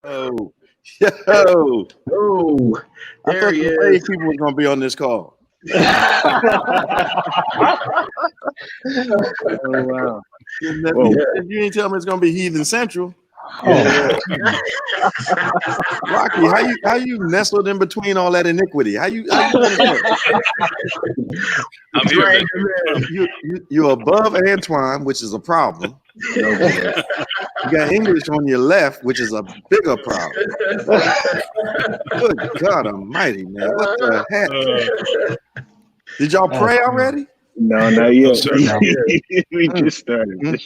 Oh, yo, Oh, I there thought he some brave is. people was gonna be on this call. Oh wow. You, Whoa. Yeah. you ain't tell me it's gonna be Heathen Central. Oh, Rocky, how you nestled in between all that iniquity? How you manage that? I'm here, Drag man. him in. You're above Antoine, which is a problem. no good. You got English on your left, which is a bigger problem. Good God Almighty, man! What the heck? Did y'all pray already? No, not No, yet. sir. Yeah. We just started. Mm,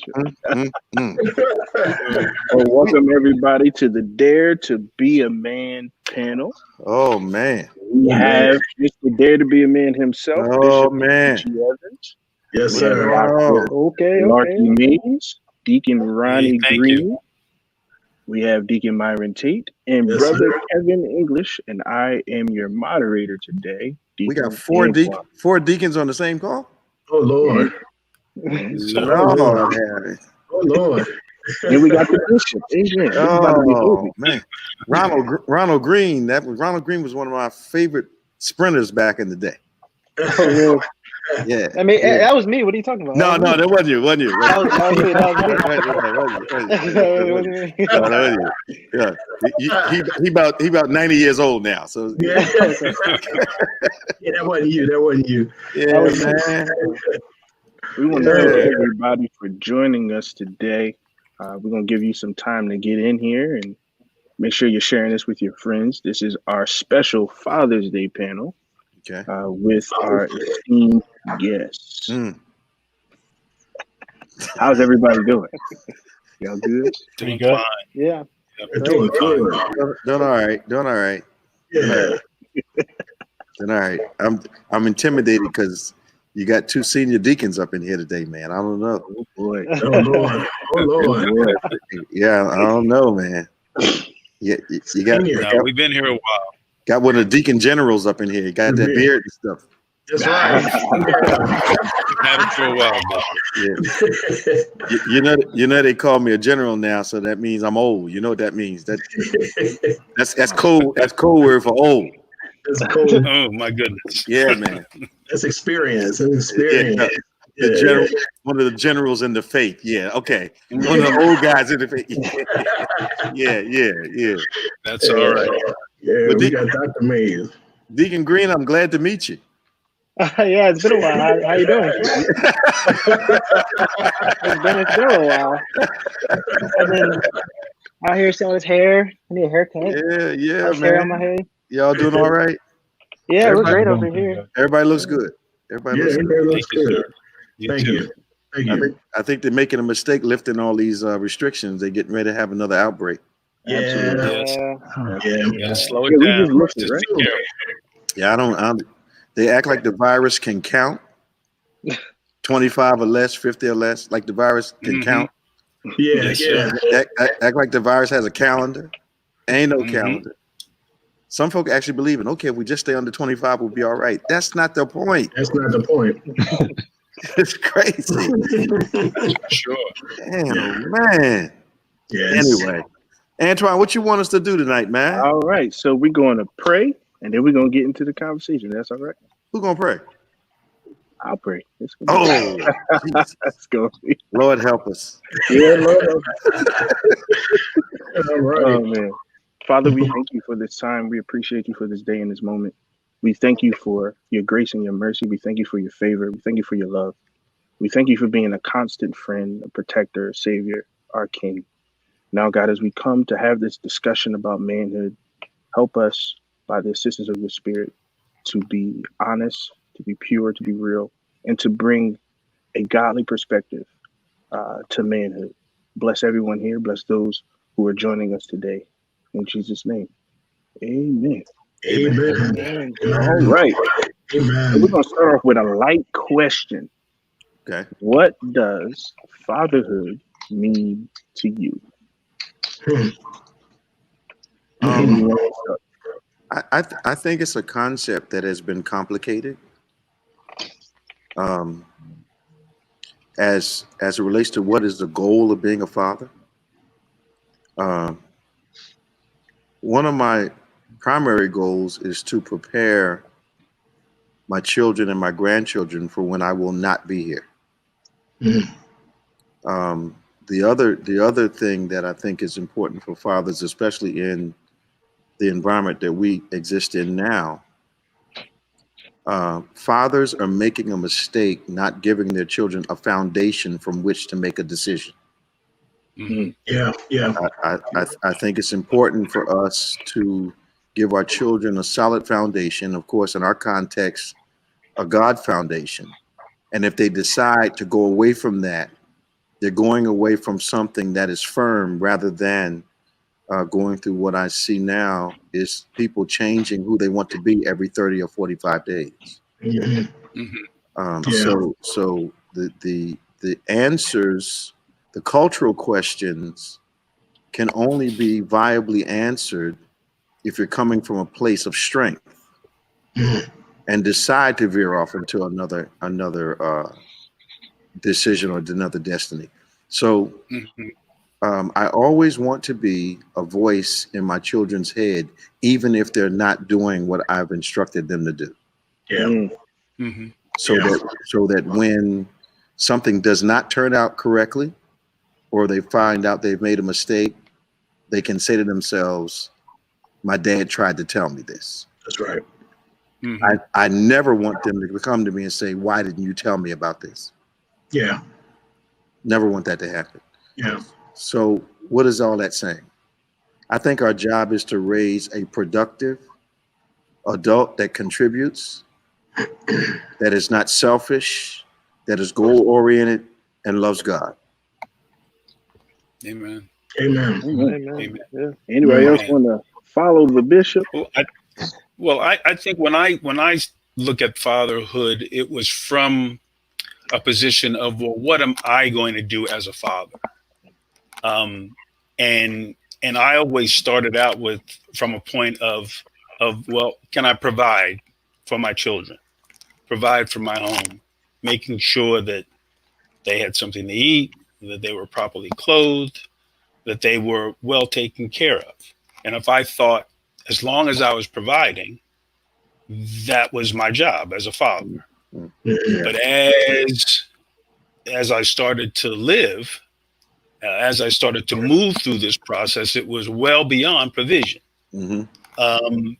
mm, mm. Well, welcome everybody to the Dare to Be a Man panel. Oh man! We have Mr. Dare to Be a Man himself, Oh Bishop man! T. Evans. Yes, We have sir. Dr. Okay. Larky Means, Deacon Ronnie thank Green. you. We have Deacon Myron Tate and Yes, Brother sir. Kevin English, and I am your moderator today. We got Deacon four deacons on the same call. Oh Lord. So, Oh, Lord. man. Oh Lord. And we got the bishop. Amen. This is about to be Oh holy. man, Ronald Green. Ronald Green was one of my favorite sprinters back in the day. Oh, really? Yeah. I mean, yeah. that was me. What are you talking about? No, that wasn't you. Wasn't you? That was me. That was me. That wasn't you. No, that wasn't you. Yeah. He about 90 years old now. So Yeah. Yeah, that wasn't you. That wasn't you. yeah, was me. man. We want to Yeah. thank everybody for joining us today. We're going to give you some time to get in here and make sure you're sharing this with your friends. This is our special Father's Day panel Okay. with our esteemed guests. Mm. How's everybody doing? Y'all good? doing good. fine. Yeah. We're doing good. Doing all right. Doing all right. Yeah. Doing all right. I'm intimidated because you got two senior deacons up in here today, man. I don't know. Oh boy. Oh Lord. Oh Lord. Boy. Yeah, I don't know, man. Yeah, you got Senior. No, we've been here a while. got one of the deacon generals up in here. You got that Yeah. beard and stuff. That's right. We've had it for a while, but Yeah. You know they call me a general now, so that means I'm old. You know what that means? That's code. That's code word for old. That's cool. oh my goodness. Yeah, man. That's experience. That's experience. The general, one of the generals in the faith. Yeah, okay. One of the old guys in the faith. Yeah. That's all right. Yeah, But we got Dr. Mays. Deacon Green, I'm glad to meet you. Yeah, it's been a while. How you doing? It's been a while. I've been out here selling his hair. I need a haircut. Yeah, Hair on my man. head. Y'all doing all right? Yeah, we're Everybody great over here. Everybody looks good. Everybody Yeah, looks good. everybody looks Thank you, good. sir. You Thank too. you. Thank I you. think they're making a mistake lifting all these restrictions. They're getting ready to have another outbreak. Yeah. Yes. Yeah. Gotta slow Yeah, it we down. just looked, Just right? be careful. Yeah, I don't. They act like the virus can count. 25 or less, 50 or less, like the virus can Mhm. count. Yeah. Yes, Yeah. sir. Act like the virus has a calendar. Ain't no Mhm. calendar. Some folk actually believe in, okay, if we just stay under 25, we'll be all right. That's not the point. That's not the point. It's crazy. Sure. Damn, man. Yes. Anyway, Antoine, what you want us to do tonight, man? All right. So we're going to pray and then we're going to get into the conversation. That's all right. Who gonna pray? I'll pray. Let's go. Oh, Jesus. Let's go. Lord help us. Yeah, Lord. All right. Oh, man. Father, we thank you for this time. We appreciate you for this day and this moment. We thank you for your grace and your mercy. We thank you for your favor. We thank you for your love. We thank you for being a constant friend, a protector, a savior, our king. Now, God, as we come to have this discussion about manhood, help us by the assistance of your spirit to be honest, to be pure, to be real, and to bring a godly perspective to manhood. Bless everyone here. Bless those who are joining us today. In Jesus' name, amen. Amen. All right. So we're Amen. going to start off with a light question. Okay. What does fatherhood mean to you? Anyone wanna start? I think it's a concept that has been complicated. As it relates to what is the goal of being a father. one of my primary goals is to prepare my children and my grandchildren for when I will not be here. Mhm. The other thing that I think is important for fathers, especially in the environment that we exist in now, fathers are making a mistake not giving their children a foundation from which to make a decision. Mhm. Yeah, yeah, I think it's important for us to give our children a solid foundation, of course, in our context, a God foundation. And if they decide to go away from that, they're going away from something that is firm rather than going through what I see now is people changing who they want to be every 30 or 45 days. Mhm. Mhm. Yeah. So the answers, the cultural questions can only be viably answered if you're coming from a place of strength Mhm. and decide to veer off into another decision or another destiny. So Mhm. I always want to be a voice in my children's head, even if they're not doing what I've instructed them to do. Yeah. Mm. Mhm. So Yeah. that when something does not turn out correctly, or they find out they've made a mistake, they can say to themselves, "My dad tried to tell me this." That's right. Mhm. I never want them to come to me and say, "Why didn't you tell me about this?" Yeah. Never want that to happen. Yeah. So, what is all that saying? I think our job is to raise a productive adult that contributes, that is not selfish, that is goal oriented, and loves God. Amen. Amen. Amen. Amen. Amen. Yeah. Anybody else Amen. want to follow the bishop? I think when I look at fatherhood, it was from a position of, well, what am I going to do as a father? Um, and and I always started out with from a point of well, can I provide for my children, provide for my home, making sure that they had something to eat, that they were properly clothed, that they were well taken care of. And if I thought, as long as I was providing, that was my job as a father. Mm. Mhm. Yeah. But as I started to live, as I started to move through this process, it was well beyond provision. Hmm. Um,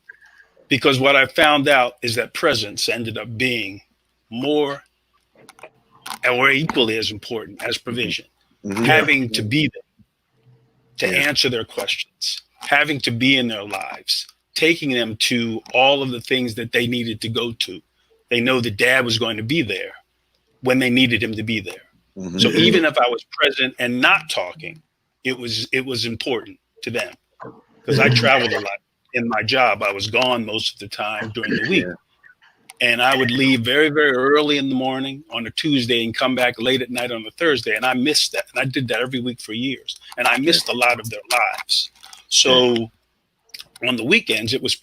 because what I found out is that presence ended up being more or equally as important as provision. Hmm. Yeah. Having to be there to Yeah. answer their questions, having to be in their lives, taking them to all of the things that they needed to go to. They know that dad was going to be there when they needed him to be there. Hmm. So Mhm. even if I was present and not talking, it was important to them because I Mhm. traveled a lot in my job. I was gone most of the time during the week. Yeah. And I would leave very, very early in the morning on a Tuesday and come back late at night on a Thursday. And I missed that. And I did that every week for years. And I Yeah. missed a lot of their lives. Yeah. So on the weekends, it was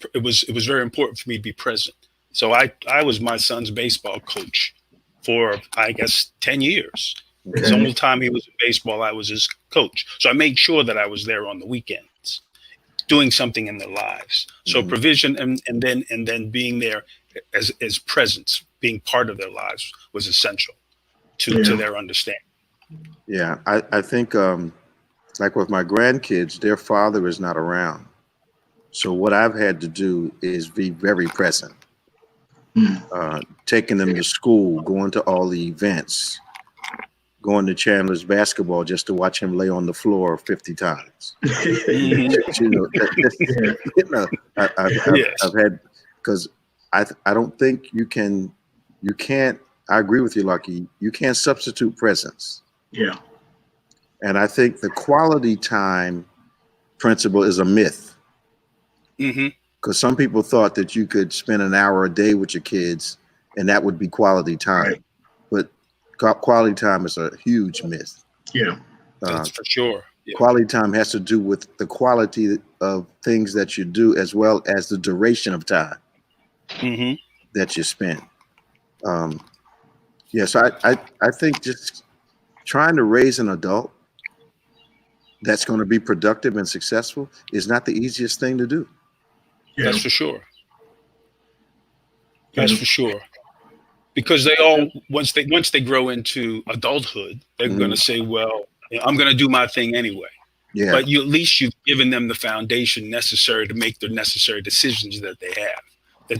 very important for me to be present. So I was my son's baseball coach for I guess 10 years. His Okay. Okay. whole time he was in baseball, I was his coach. So I made sure that I was there on the weekends, doing something in their lives. So Hmm. provision and then being there as presence, being part of their lives was essential to Yeah. their understanding. Yeah. I think like with my grandkids, their father is not around. So what I've had to do is be very present, Mhm. taking them to school, going to all the events, going to Chandler's basketball just to watch him lay on the floor 50 times. Hmm. You know, Yeah. you know, Yes. I've had, because I don't think you can't, I agree with you, Lucky, you can't substitute presence. Yeah. And I think the quality time principle is a myth, Hmm. because some people thought that you could spend an hour a day with your kids and that would be quality time. Right. But quality time is a huge myth. Yeah. Uh, That's for sure. Yeah. Quality time has to do with the quality of things that you do as well as the duration of time Hmm. that you spend. Um, yeah, so I think just trying to raise an adult that's going to be productive and successful is not the easiest thing to do. Yeah. That's for sure. That's for sure. Because they all once they grow into adulthood, they're going to say, "Well, I'm going to do my thing anyway." Yeah. But you at least you've given them the foundation necessary to make the necessary decisions that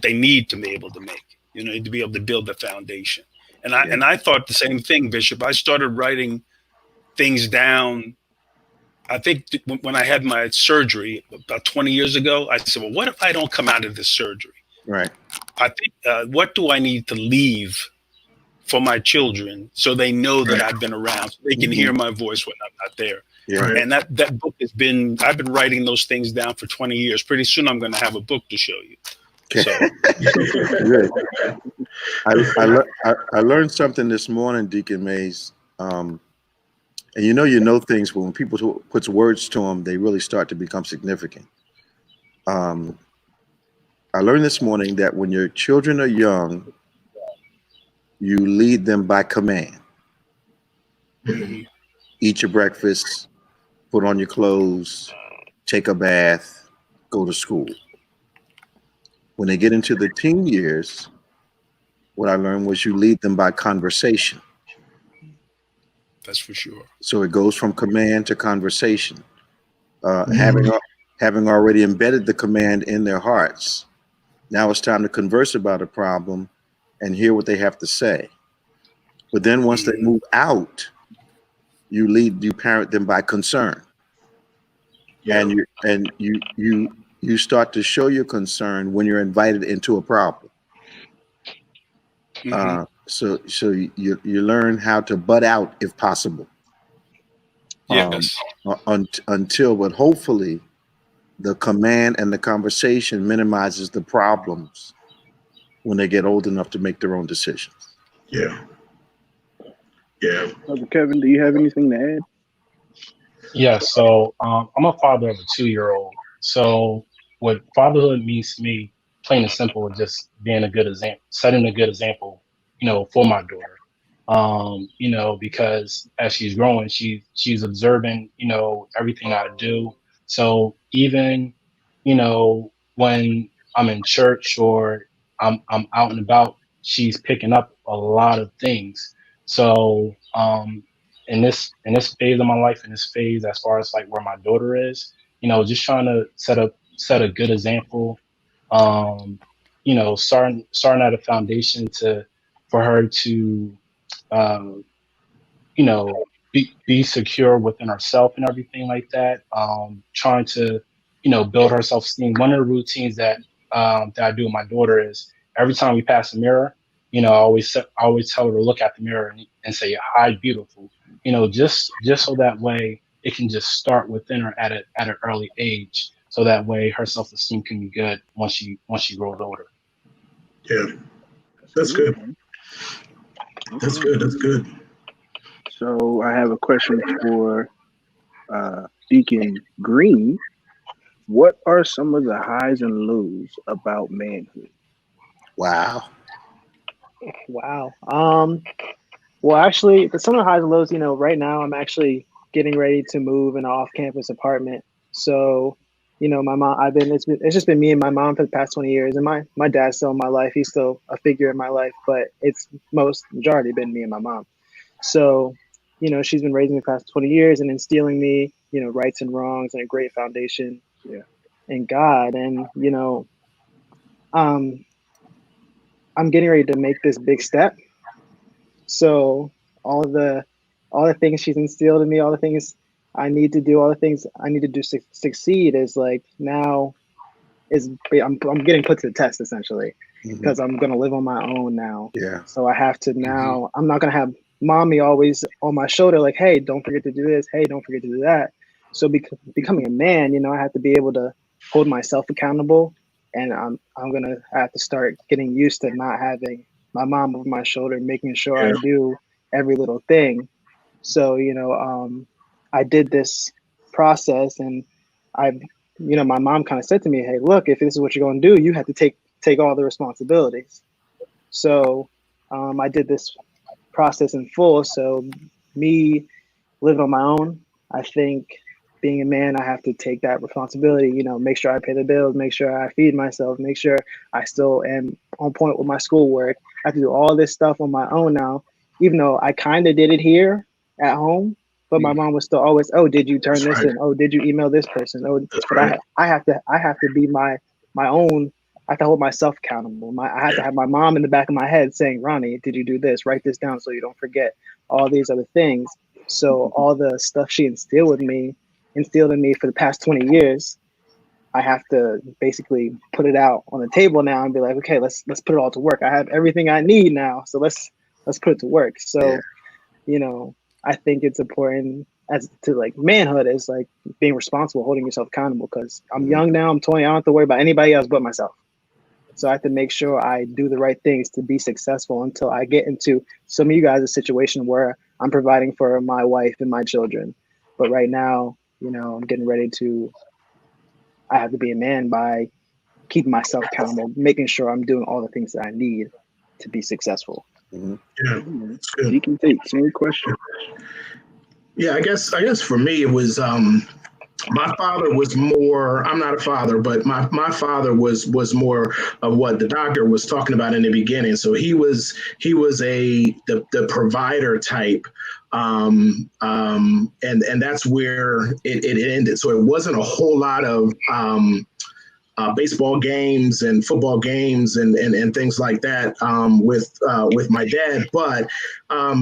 they need to be able to make. To be able to build the foundation. And I thought the same thing, Bishop. I started writing things down. I think when I had my surgery about 20 years ago, I said, "Well, what if I don't come out of this surgery?" Right. I think, what do I need to leave for my children so they know that I've been around, so they can hear my voice when I'm not there. Yeah. And that book I've been writing those things down for 20 years. Pretty soon I'm going to have a book to show you. Okay. So Good. I learned something this morning, Deacon Mays. And you know things, but when people puts words to them, they really start to become significant. I learned this morning that when your children are young, you lead them by command. Eat your breakfast, put on your clothes, take a bath, go to school. When they get into the teen years, what I learned was you lead them by conversation. that's for sure. So it goes from command to conversation. Having already embedded the command in their hearts, now it's time to converse about a problem and hear what they have to say. But then once they move out, you parent them by concern. Yeah. And you start to show your concern when you're invited into a problem. So you learn how to butt out if possible. Yes. Until, but hopefully the command and the conversation minimizes the problems when they get old enough to make their own decisions. Yeah. Yeah. Kevin, do you have anything to add? Yeah, so I'm a father of a 2-year-old. So what fatherhood means to me, plain and simple, is just being a good example, setting a good example, for my daughter. Because as she's growing, she's observing, everything I do. So even, when I'm in church or I'm out and about, she's picking up a lot of things. So in this phase of my life, in this phase as far as like where my daughter is, just trying to set a good example, starting at a foundation for her to be secure within herself and everything like that. Trying to, build her self-esteem. One of the routines that I do with my daughter is every time we pass a mirror, I always tell her to look at the mirror and say, "Hi, beautiful." Just so that way it can just start within her at an early age. So that way her self-esteem can be good once she grows older. Yeah. That's good. That's good. That's good. So I have a question for Deacon Green. What are some of the highs and lows about manhood? Wow. Well, actually, some of the highs and lows, right now I'm actually getting ready to move in an off-campus apartment. So, my mom, it's just been me and my mom for the past 20 years, and my dad's still in my life. He's still a figure in my life, but it's majority been me and my mom. So, she's been raising me the past 20 years and instilling me, rights and wrongs and a great foundation in God. And, I'm getting ready to make this big step. So all the things she's instilled in me, all the things I need to do, all the things I need to do to succeed is like now I'm getting put to the test essentially because I'm going to live on my own now. Yeah. So I have to now, I'm not going to have mommy always on my shoulder like, hey, don't forget to do this. Hey, don't forget to do that. So becoming a man, I have to be able to hold myself accountable, and I'm going to have to start getting used to not having my mom over my shoulder, making sure I do every little thing. So, I did this process, and my mom kind of said to me, hey, look, if this is what you're going to do, you have to take all the responsibilities. So I did this process in full. So me living on my own, I think being a man, I have to take that responsibility, you know, make sure I pay the bills, make sure I feed myself, make sure I still am on point with my schoolwork. I have to do all this stuff on my own now, even though I kind of did it here at home. But my mom was still always, oh, did you turn this in? Oh, did you email this person? Oh, but I have to be my own. I have to hold myself accountable. I have to have my mom in the back of my head saying, Ronnie, did you do this? Write this down so you don't forget all these other things. So all the stuff she instilled in me for the past 20 years, I have to basically put it out on the table now and be like, okay, let's put it all to work. I have everything I need now, so let's put it to work. So, you know, I think it's important as to like manhood is like being responsible, holding yourself accountable. Because I'm young now, I'm 20, I don't have to worry about anybody else but myself. So I have to make sure I do the right things to be successful until I get into some of you guys' a situation where I'm providing for my wife and my children. But right now, you know, I'm getting ready to, I have to be a man by keeping myself accountable, making sure I'm doing all the things that I need to be successful. Yeah, that's good. You can take same question. Yeah, I guess for me it was my father was more, I'm not a father, but my father was more of what the doctor was talking about in the beginning. So he was the provider type. And that's where it ended. So it wasn't a whole lot of baseball games and football games and things like that with my dad, but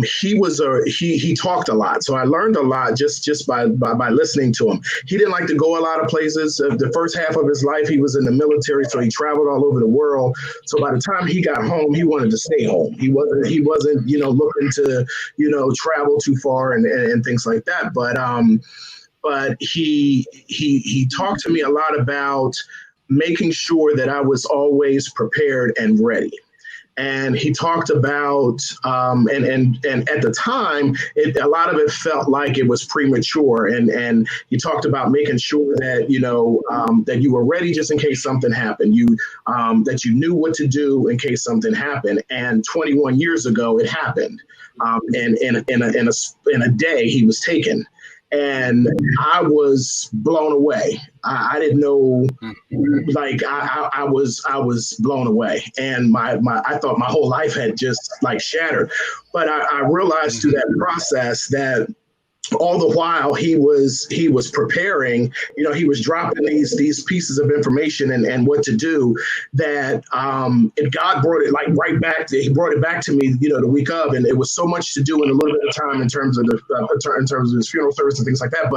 he talked a lot, so I learned a lot just by listening to him. He didn't like to go a lot of places. The first half of his life, he was in the military, so he traveled all over the world. So by the time he got home, he wanted to stay home. He wasn't looking to travel too far and things like that. But he talked to me a lot about making sure that I was always prepared and ready. And he talked about, and at the time, a lot of it felt like it was premature. And he talked about making sure that, that you were ready just in case something happened. That you knew what to do in case something happened. And 21 years ago, it happened. And in a day, he was taken. And I was blown away. I didn't know, like I was blown away, and I thought my whole life had just like shattered. But I realized through that process that all the while he was preparing, he was dropping these pieces of information and what to do, that God brought it like right back. He brought it back to me, the week of, and it was so much to do in a little bit of time in terms of his funeral service and things like that.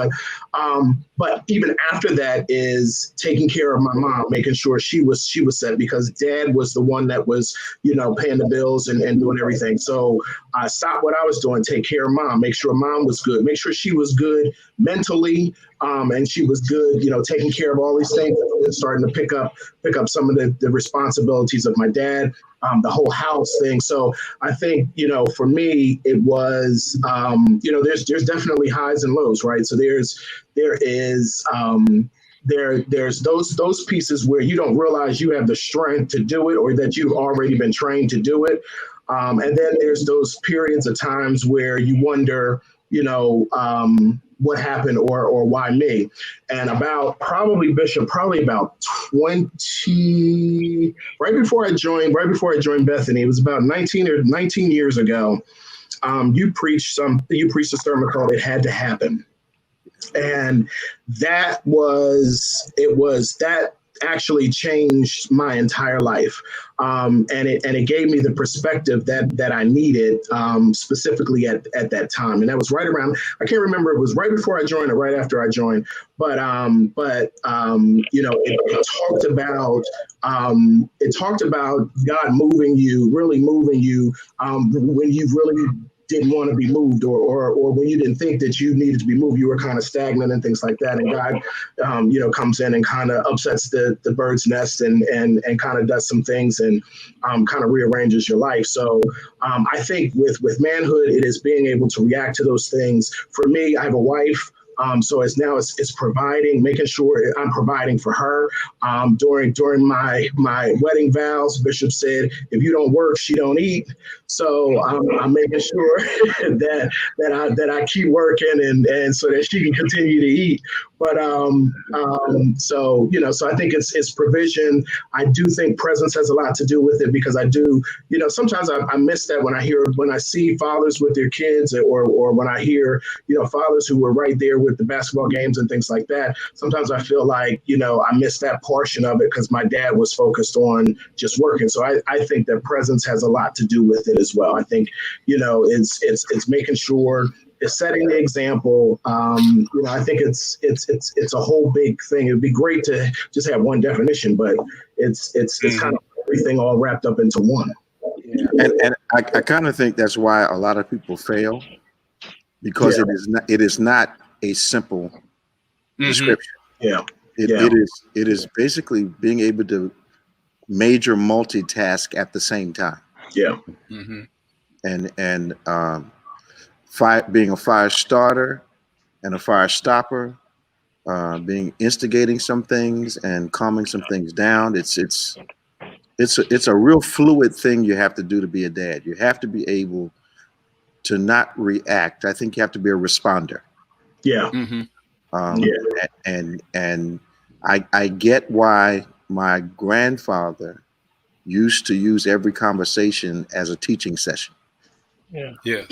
But even after that is taking care of my mom, making sure she was set, because Dad was the one that was paying the bills and doing everything. So I stopped what I was doing, take care of Mom, make sure Mom was good, make sure she was good mentally, and she was good, taking care of all these things, and starting to pick up some of the responsibilities of my dad, the whole house thing. So I think, for me, it was, there's definitely highs and lows, right? So there's those pieces where you don't realize you have the strength to do it, or that you've already been trained to do it. And then there's those periods of times where you wonder, what happened or why me? And about Bishop, about 20, right before I joined Bethany, it was about 19 years ago. You preached a sermon called "It Had to Happen," and that actually changed my entire life. And it gave me the perspective that I needed, specifically at that time. And that was right around, I can't remember, it was right before I joined or right after I joined, but it talked about God really moving you, when you really didn't want to be moved, or when you didn't think that you needed to be moved, you were kind of stagnant and things like that. And God, comes in and kind of upsets the bird's nest and kind of does some things and kind of rearranges your life. So I think with manhood, it is being able to react to those things. For me, I have a wife So it's providing, making sure I'm providing for her. During my wedding vows, Bishop said, if you don't work, she don't eat. So I'm making sure that I keep working and so that she can continue to eat. But so so I think it's provision. I do think presence has a lot to do with it, because I do, sometimes I miss that when I see fathers with their kids, or when I hear, fathers who were right there with the basketball games and things like that. Sometimes I feel like, I missed that portion of it because my dad was focused on just working. So I think that presence has a lot to do with it as well. I think, it's making sure it's setting the example. I think it's a whole big thing. It'd be great to just have one definition, but it's kind of everything all wrapped up into one. Yeah. And I kind of think that's why a lot of people fail, because it is not a simple description. Yeah. It is basically being able to major multitask at the same time. Yeah. And being a fire starter and a fire stopper, being instigating some things and calming some things down. It's a real fluid thing you have to do to be a dad. You have to be able to not react. I think you have to be a responder. Yeah. And I get why my grandfather used to use every conversation as a teaching session. Yeah. Yes.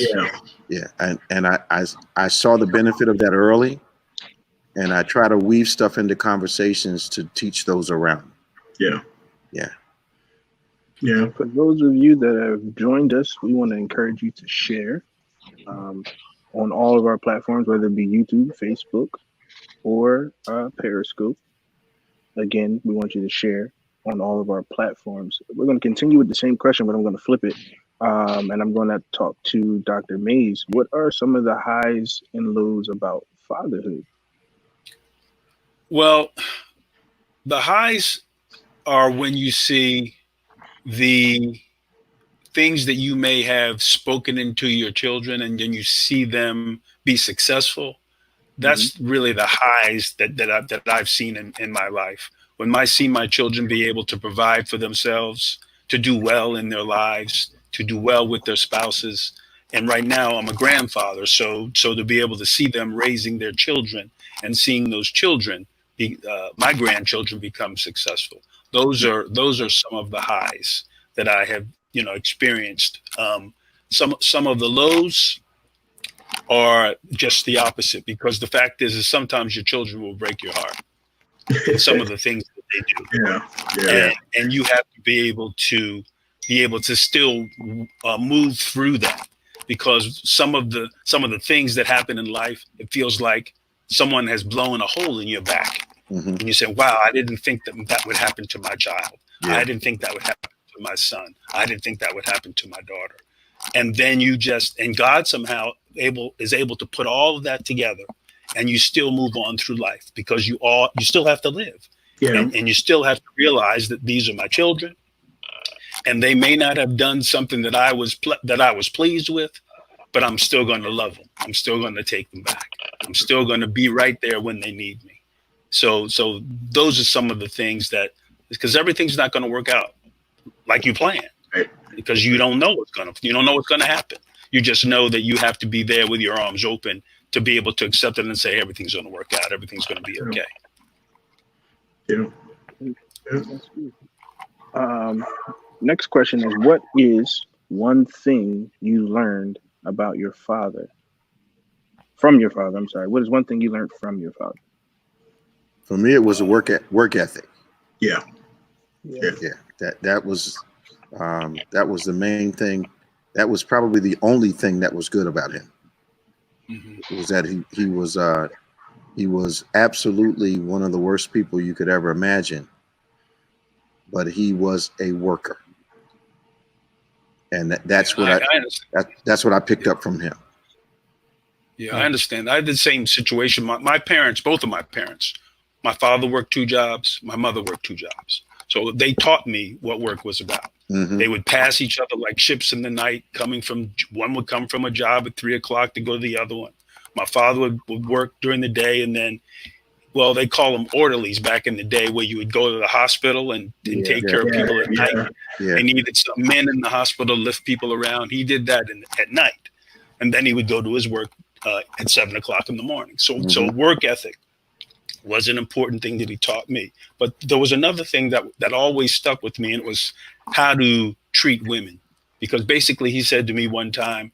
Yeah. And I saw the benefit of that early, and I try to weave stuff into conversations to teach those around. Yeah. For those of you that have joined us, we want to encourage you to share on all of our platforms, whether it be YouTube, Facebook, or Periscope. Again, we want you to share on all of our platforms. We're going to continue with the same question, but I'm going to flip it. And I'm going to talk to Dr. Mays. What are some of the highs and lows about fatherhood? Well, the highs are when you see the things that you may have spoken into your children, and then you see them be successful. That's really the highs that I've seen in my life. When I see my children be able to provide for themselves, to do well in their lives, to do well with their spouses. And right now I'm a grandfather, so to be able to see them raising their children and seeing those children, my grandchildren, become successful. Those are some of the highs that I have experienced. Some of the lows are just the opposite, because the fact is sometimes your children will break your heart in some of the things that they do. And you have to be able to still move through that, because some of the things that happen in life, it feels like someone has blown a hole in your back. And you say, wow, I didn't think that would happen to my child. I didn't think that would happen to my son. I didn't think that would happen to my daughter. And then and God somehow is able to put all of that together, and you still move on through life, because you still have to live. And you still have to realize that these are my children, and they may not have done something that I was pleased with, but I'm still going to love them. I'm still going to take them back. I'm still going to be right there when they need me. So those are some of the things because everything's not going to work out like you plan, because you don't know what's going to happen. You just know that you have to be there with your arms open to be able to accept it and say everything's going to work out. Everything's going to be okay. Next question is, what is one thing you learned about your father? From your father, I'm sorry. What is one thing you learned from your father? For me, it was a work ethic. Yeah. That was the main thing. That was probably the only thing that was good about him. Was that he was absolutely one of the worst people you could ever imagine, but he was a worker, and that's what I picked up from him. Yeah, I understand. I had the same situation. My parents, both of my parents, my father worked 2 jobs, my mother worked 2 jobs. So they taught me what work was about. They would pass each other like ships in the night. One would come from a job at 3 o'clock to go to the other one. My father would work during the day, and then, well, they call them orderlies back in the day, where you would go to the hospital and take care of people at night. Yeah. They needed some men in the hospital to lift people around. He did that at night, and then he would go to his work at 7 o'clock in the morning. So work ethic was an important thing that he taught me. But there was another thing that always stuck with me, and it was how to treat women. Because basically he said to me one time,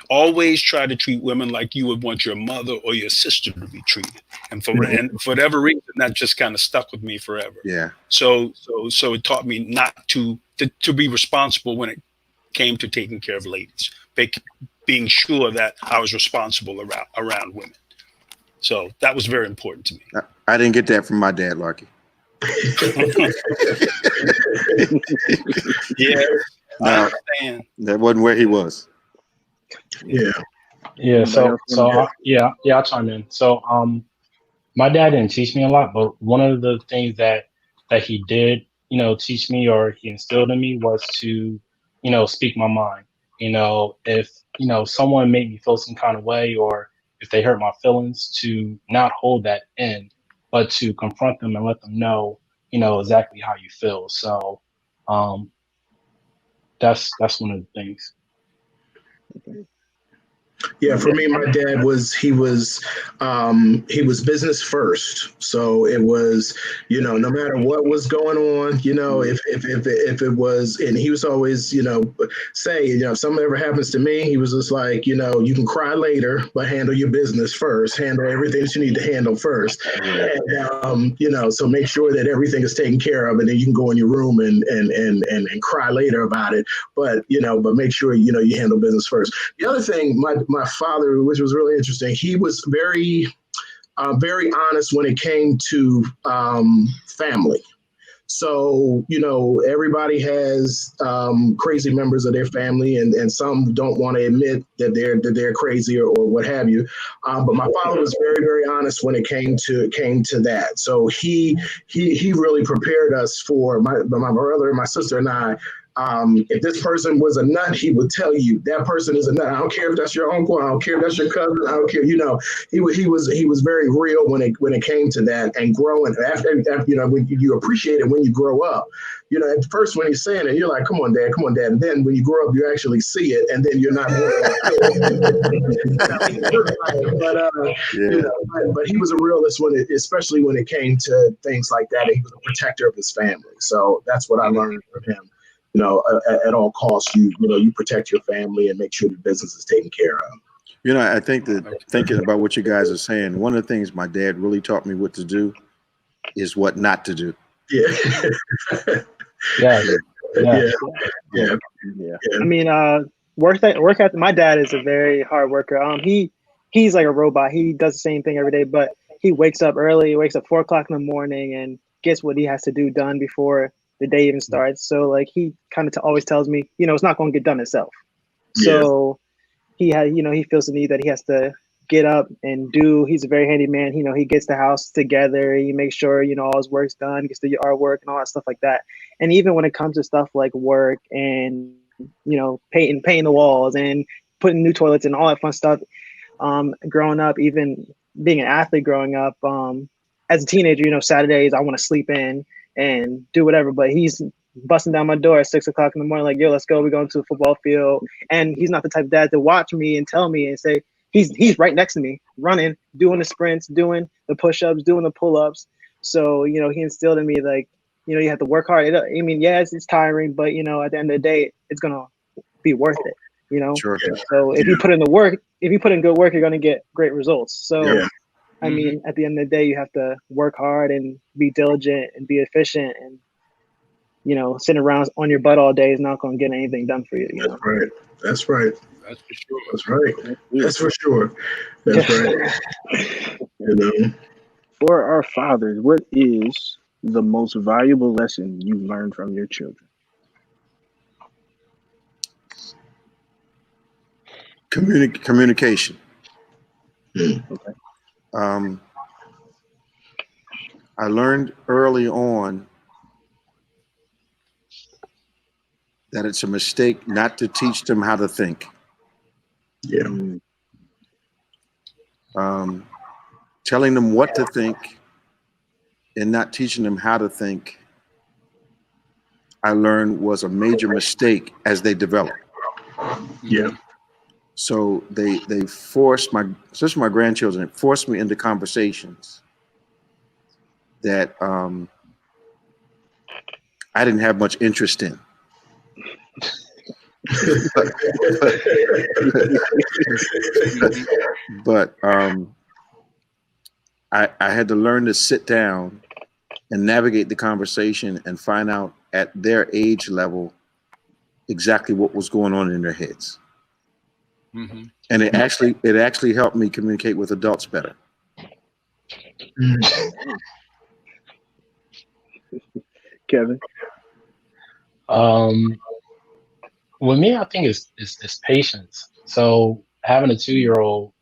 always try to treat women like you would want your mother or your sister to be treated. And for whatever reason, that just kind of stuck with me forever. Yeah. So it taught me not to be responsible when it came to taking care of ladies, being sure that I was responsible around women. So that was very important to me. I didn't get that from my dad, Larky. Yeah, I understand. That wasn't where he was. Yeah. So I'll chime in. So my dad didn't teach me a lot, but one of the things that he did, teach me, or he instilled in me, was to, speak my mind. If someone made me feel some kind of way, or if they hurt my feelings, to not hold that in, but to confront them and let them know, exactly how you feel. So that's one of the things. Yeah, for me, my dad was business first. So it was, no matter what was going on, if it was, and he was always, say, if something ever happens to me, he was just like, you can cry later, but handle your business first, handle everything that you need to handle first. And, so make sure that everything is taken care of, and then you can go in your room and cry later about it. But, but make sure, you handle business first. The other thing, my father, which was really interesting, he was very, very honest when it came to family. So, everybody has crazy members of their family, and some don't want to admit that they're crazy or what have you. But my father was very, very honest when it came to that. So he really prepared us for my brother and my sister and I. If this person was a nut, he would tell you that person is a nut. I don't care if that's your uncle. I don't care if that's your cousin. I don't care. He was very real when it came to that. And growing after when you appreciate it when you grow up. At first when he's saying it, you're like, come on, dad. And then when you grow up, you actually see it, and then you're not. But he was a realist especially when it came to things like that. And he was a protector of his family. So that's what I learned from him. At all costs, you protect your family and make sure the business is taken care of. I think that thinking about what you guys are saying, one of the things my dad really taught me what to do is what not to do. Yeah. Yeah. I mean, work ethic. My dad is a very hard worker. He's like a robot. He does the same thing every day, but he wakes up early. He wakes up 4 o'clock in the morning and gets what he has to do done before the day even starts. So like he kind of always tells me, it's not going to get done itself. So he feels the need that he has to get up and do. He's a very handy man. He gets the house together. He makes sure, all his work's done, gets the artwork and all that stuff like that. And even when it comes to stuff like work and, painting the walls and putting new toilets and all that fun stuff, growing up, even being an athlete growing up, as a teenager, Saturdays I want to sleep in and do whatever, but he's busting down my door at 6 o'clock in the morning, like, yo, let's go. We're going to a football field. And he's not the type of dad to watch me and tell me and say, he's right next to me, running, doing the sprints, doing the push-ups, doing the pull-ups. So, he instilled in me, like, you have to work hard. It's tiring, but, at the end of the day, it's going to be worth it, Sure. So if you put in the work, if you put in good work, you're going to get great results. So, I mean, at the end of the day, you have to work hard and be diligent and be efficient, and sitting around on your butt all day is not going to get anything done for you. That's right. That's for sure. That's right. That's for sure. That's right. For our fathers, what is the most valuable lesson you've learned from your children? Communication. Okay. I learned early on that it's a mistake not to teach them how to think. Yeah. telling them what to think and not teaching them how to think, I learned was a major mistake as they develop. Yeah. So they forced especially my grandchildren, forced me into conversations that I didn't have much interest in. but I had to learn to sit down and navigate the conversation and find out at their age level exactly what was going on in their heads. Mm-hmm. And it actually helped me communicate with adults better. Kevin? With me, I think it's patience. So having a 2-year-old,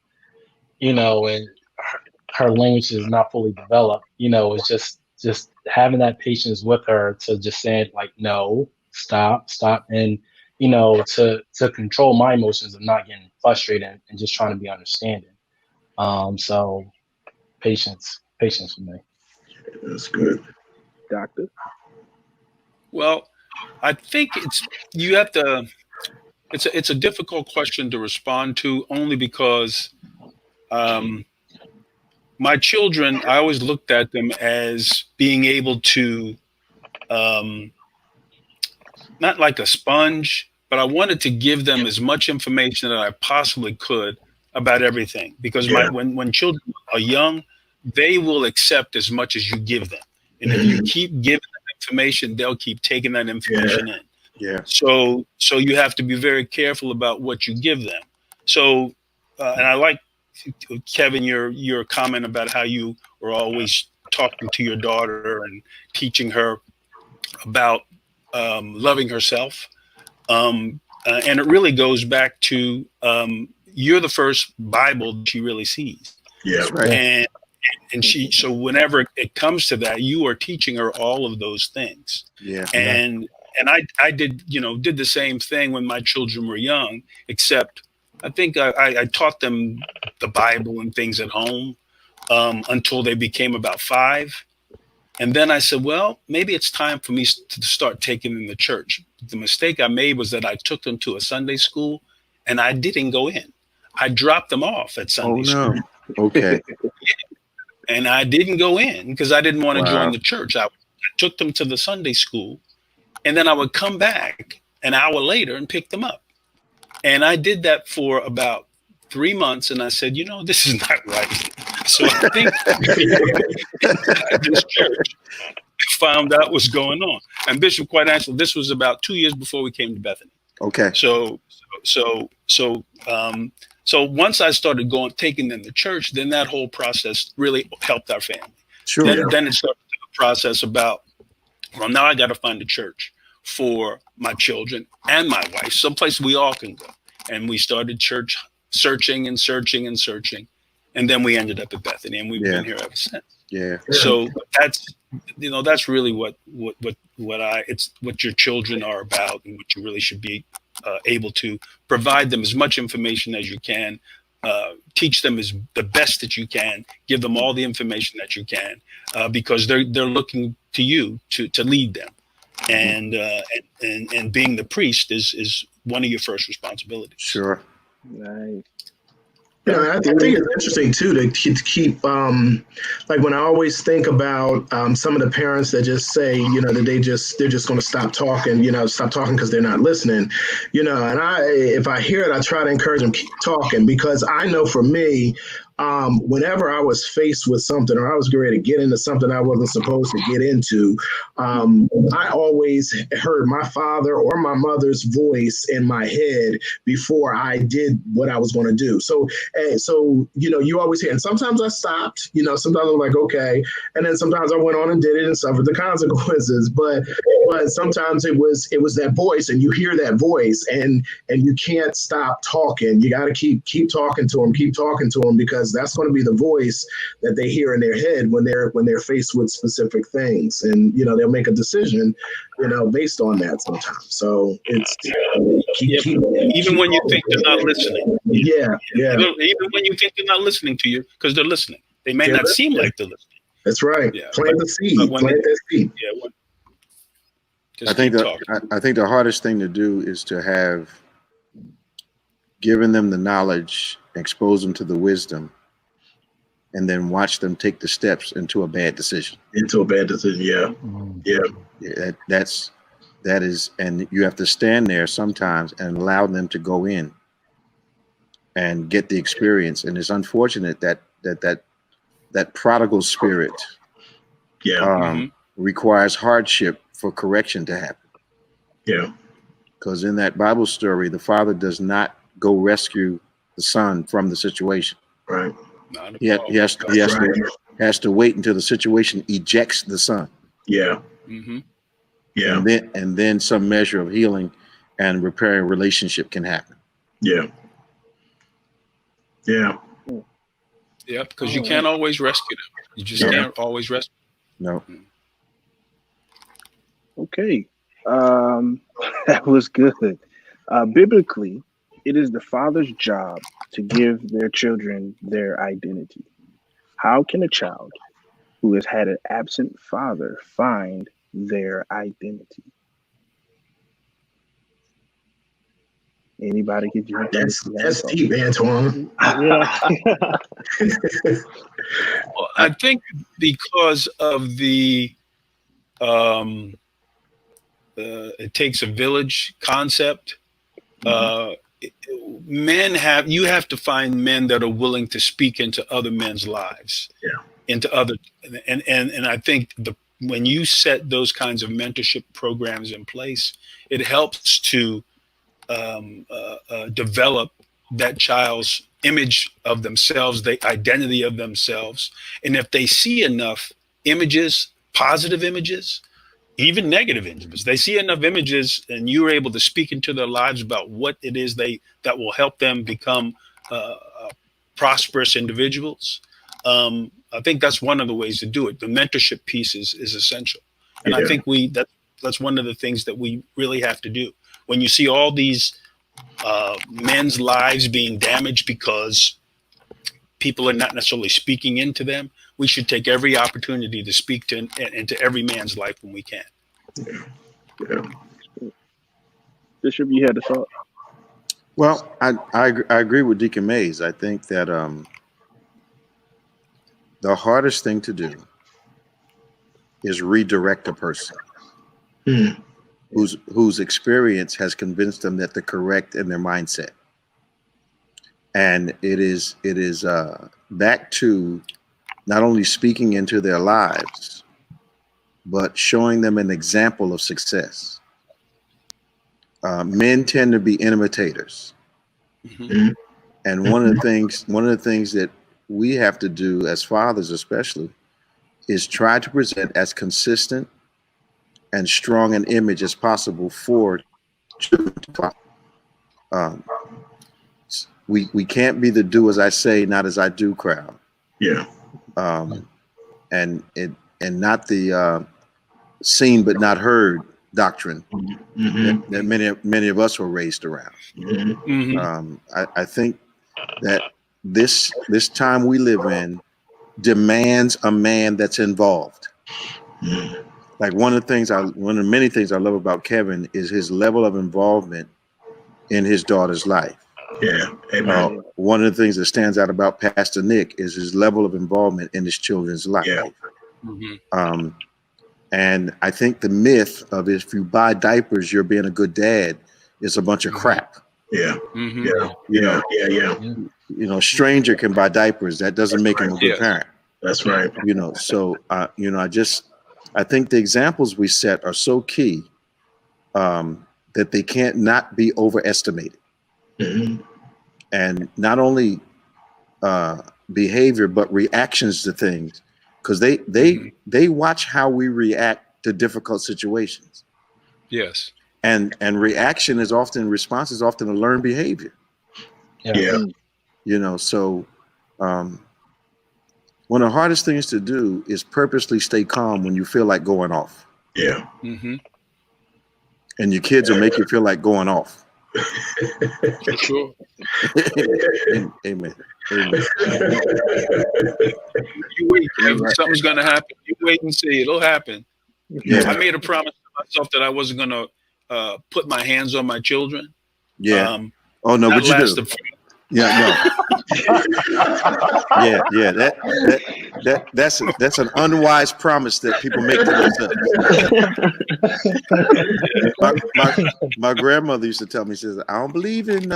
and her language is not fully developed, it's just having that patience with her to just say like, no, stop, and to control my emotions of not getting frustrated and just trying to be understanding. So patience for me. That's good. Doctor? Well, I think you have to. It's a difficult question to respond to, only because my children, I always looked at them as being able to, not like a sponge, but I wanted to give them as much information that I possibly could about everything. Because Yeah. when children are young, they will accept as much as you give them. And if you keep giving them information, they'll keep taking that information in. Yeah. So you have to be very careful about what you give them. So, and I like, Kevin, your comment about how you were always talking to your daughter and teaching her about loving herself. And it really goes back to you're the first Bible she really sees. Yeah. That's right. And so whenever it comes to that, you are teaching her all of those things. Yeah. And I did the same thing when my children were young, except I think I taught them the Bible and things at home until they became about 5. And then I said, well, maybe it's time for me to start taking them to church. The mistake I made was that I took them to a Sunday school and I didn't go in. I dropped them off at Sunday school. Okay. And I didn't go in because I didn't want to join Wow. the church. I took them to the Sunday school, and then I would come back an hour later and pick them up. And I did that for about 3 months, and I said, this is not right. So I think this church found out what's going on. And Bishop, quite honestly, this was about 2 years before we came to Bethany. Okay. So once I started taking them to church, then that whole process really helped our family. Sure. Then it started the process about, well, now I got to find a church for my children and my wife, someplace we all can go. And we started church searching. And then we ended up at Bethany, and we've been here ever since. Yeah. So that's really what your children are about, and what you really should be able to provide them as much information as you can, teach them as the best that you can, give them all the information that you can, because they're looking to you to lead them, and being the priest is one of your first responsibilities. Sure. Nice. I think it's interesting too to keep like when I always think about some of the parents that just say that they're just going to stop talking because they're not listening, and if I hear it, I try to encourage them, keep talking, because I know for me, whenever I was faced with something, or I was ready to get into something I wasn't supposed to get into, I always heard my father or my mother's voice in my head before I did what I was going to do. So you always hear, and sometimes I stopped, sometimes I was like, okay. And then sometimes I went on and did it and suffered the consequences. But sometimes it was that voice, and you hear that voice, and you can't stop talking. You got to keep talking to them, because that's going to be the voice that they hear in their head when they're faced with specific things. And, they'll make a decision, based on that sometimes. So it's Even when you think they're not listening. Yeah. Even when you think they're not listening to you, because they're listening. They may not seem like they're listening. That's right. Yeah, Plant the seed. Plant that seed. Yeah. I think the hardest thing to do is to have given them the knowledge, expose them to the wisdom, and then watch them take the steps into a bad decision. Yeah. That is, and you have to stand there sometimes and allow them to go in and get the experience. And it's unfortunate that prodigal spirit requires hardship for correction to happen. Yeah. Because in that Bible story, the father does not go rescue the son from the situation. Right. He has to wait until the situation ejects the son. Yeah. Mm-hmm. Yeah. And then some measure of healing and repairing relationship can happen. Yeah. Yeah. Yeah, because you can't always rescue them. You just can't always rescue them. No. Okay. That was good. Biblically, it is the father's job to give their children their identity. How can a child who has had an absent father find their identity? Anybody can jump in? That's deep, Antoine. Yeah. Well, I think because of the it takes a village concept. You have to find men that are willing to speak into other men's lives. Yeah. Into other, and I think when you set those kinds of mentorship programs in place, it helps to develop that child's image of themselves, the identity of themselves. And if they see enough images, positive images, even negative images, they see enough images and you're able to speak into their lives about what it is that will help them become prosperous individuals. I think that's one of the ways to do it. The mentorship piece is essential. And I think that's one of the things that we really have to do. When you see all these men's lives being damaged because people are not necessarily speaking into them, we should take every opportunity to speak into every man's life when we can. Yeah. Bishop, you had a thought? Well, I agree with Deacon Mays. I think that the hardest thing to do is redirect a person whose experience has convinced them that they're correct in their mindset. And it is back to not only speaking into their lives, but showing them an example of success. Men tend to be imitators. Mm-hmm. And one of the things that we have to do as fathers, especially, is try to present as consistent and strong an image as possible for children to follow. We can't be the do as I say, not as I do crowd. Yeah. And not the seen but not heard doctrine that many of us were raised around. Mm-hmm. I think that this time we live in demands a man that's involved. Like one of the many things I love about Kevin is his level of involvement in his daughter's life. Yeah. Amen. One of the things that stands out about Pastor Nick is his level of involvement in his children's life. Yeah. Mm-hmm. And I think the myth of if you buy diapers, you're being a good dad is a bunch of crap. Yeah. Mm-hmm. Yeah. Stranger can buy diapers. That doesn't make him a good parent. That's right. I think the examples we set are so key that they can't not be overestimated. Mm-hmm. And not only behavior, but reactions to things, because they watch how we react to difficult situations. Yes. And response is often a learned behavior. Yeah. So one of the hardest things to do is purposely stay calm when you feel like going off. Yeah. Mm-hmm. And your kids will make you feel like going off. For sure. Amen. Amen. You wait, Kevin. Something's gonna happen. You wait and see. It'll happen. Yeah. I made a promise to myself that I wasn't gonna put my hands on my children. Yeah. Oh no, what you do? Yeah, no. yeah. That's an unwise promise that people make to themselves. My grandmother used to tell me, she says, I don't believe in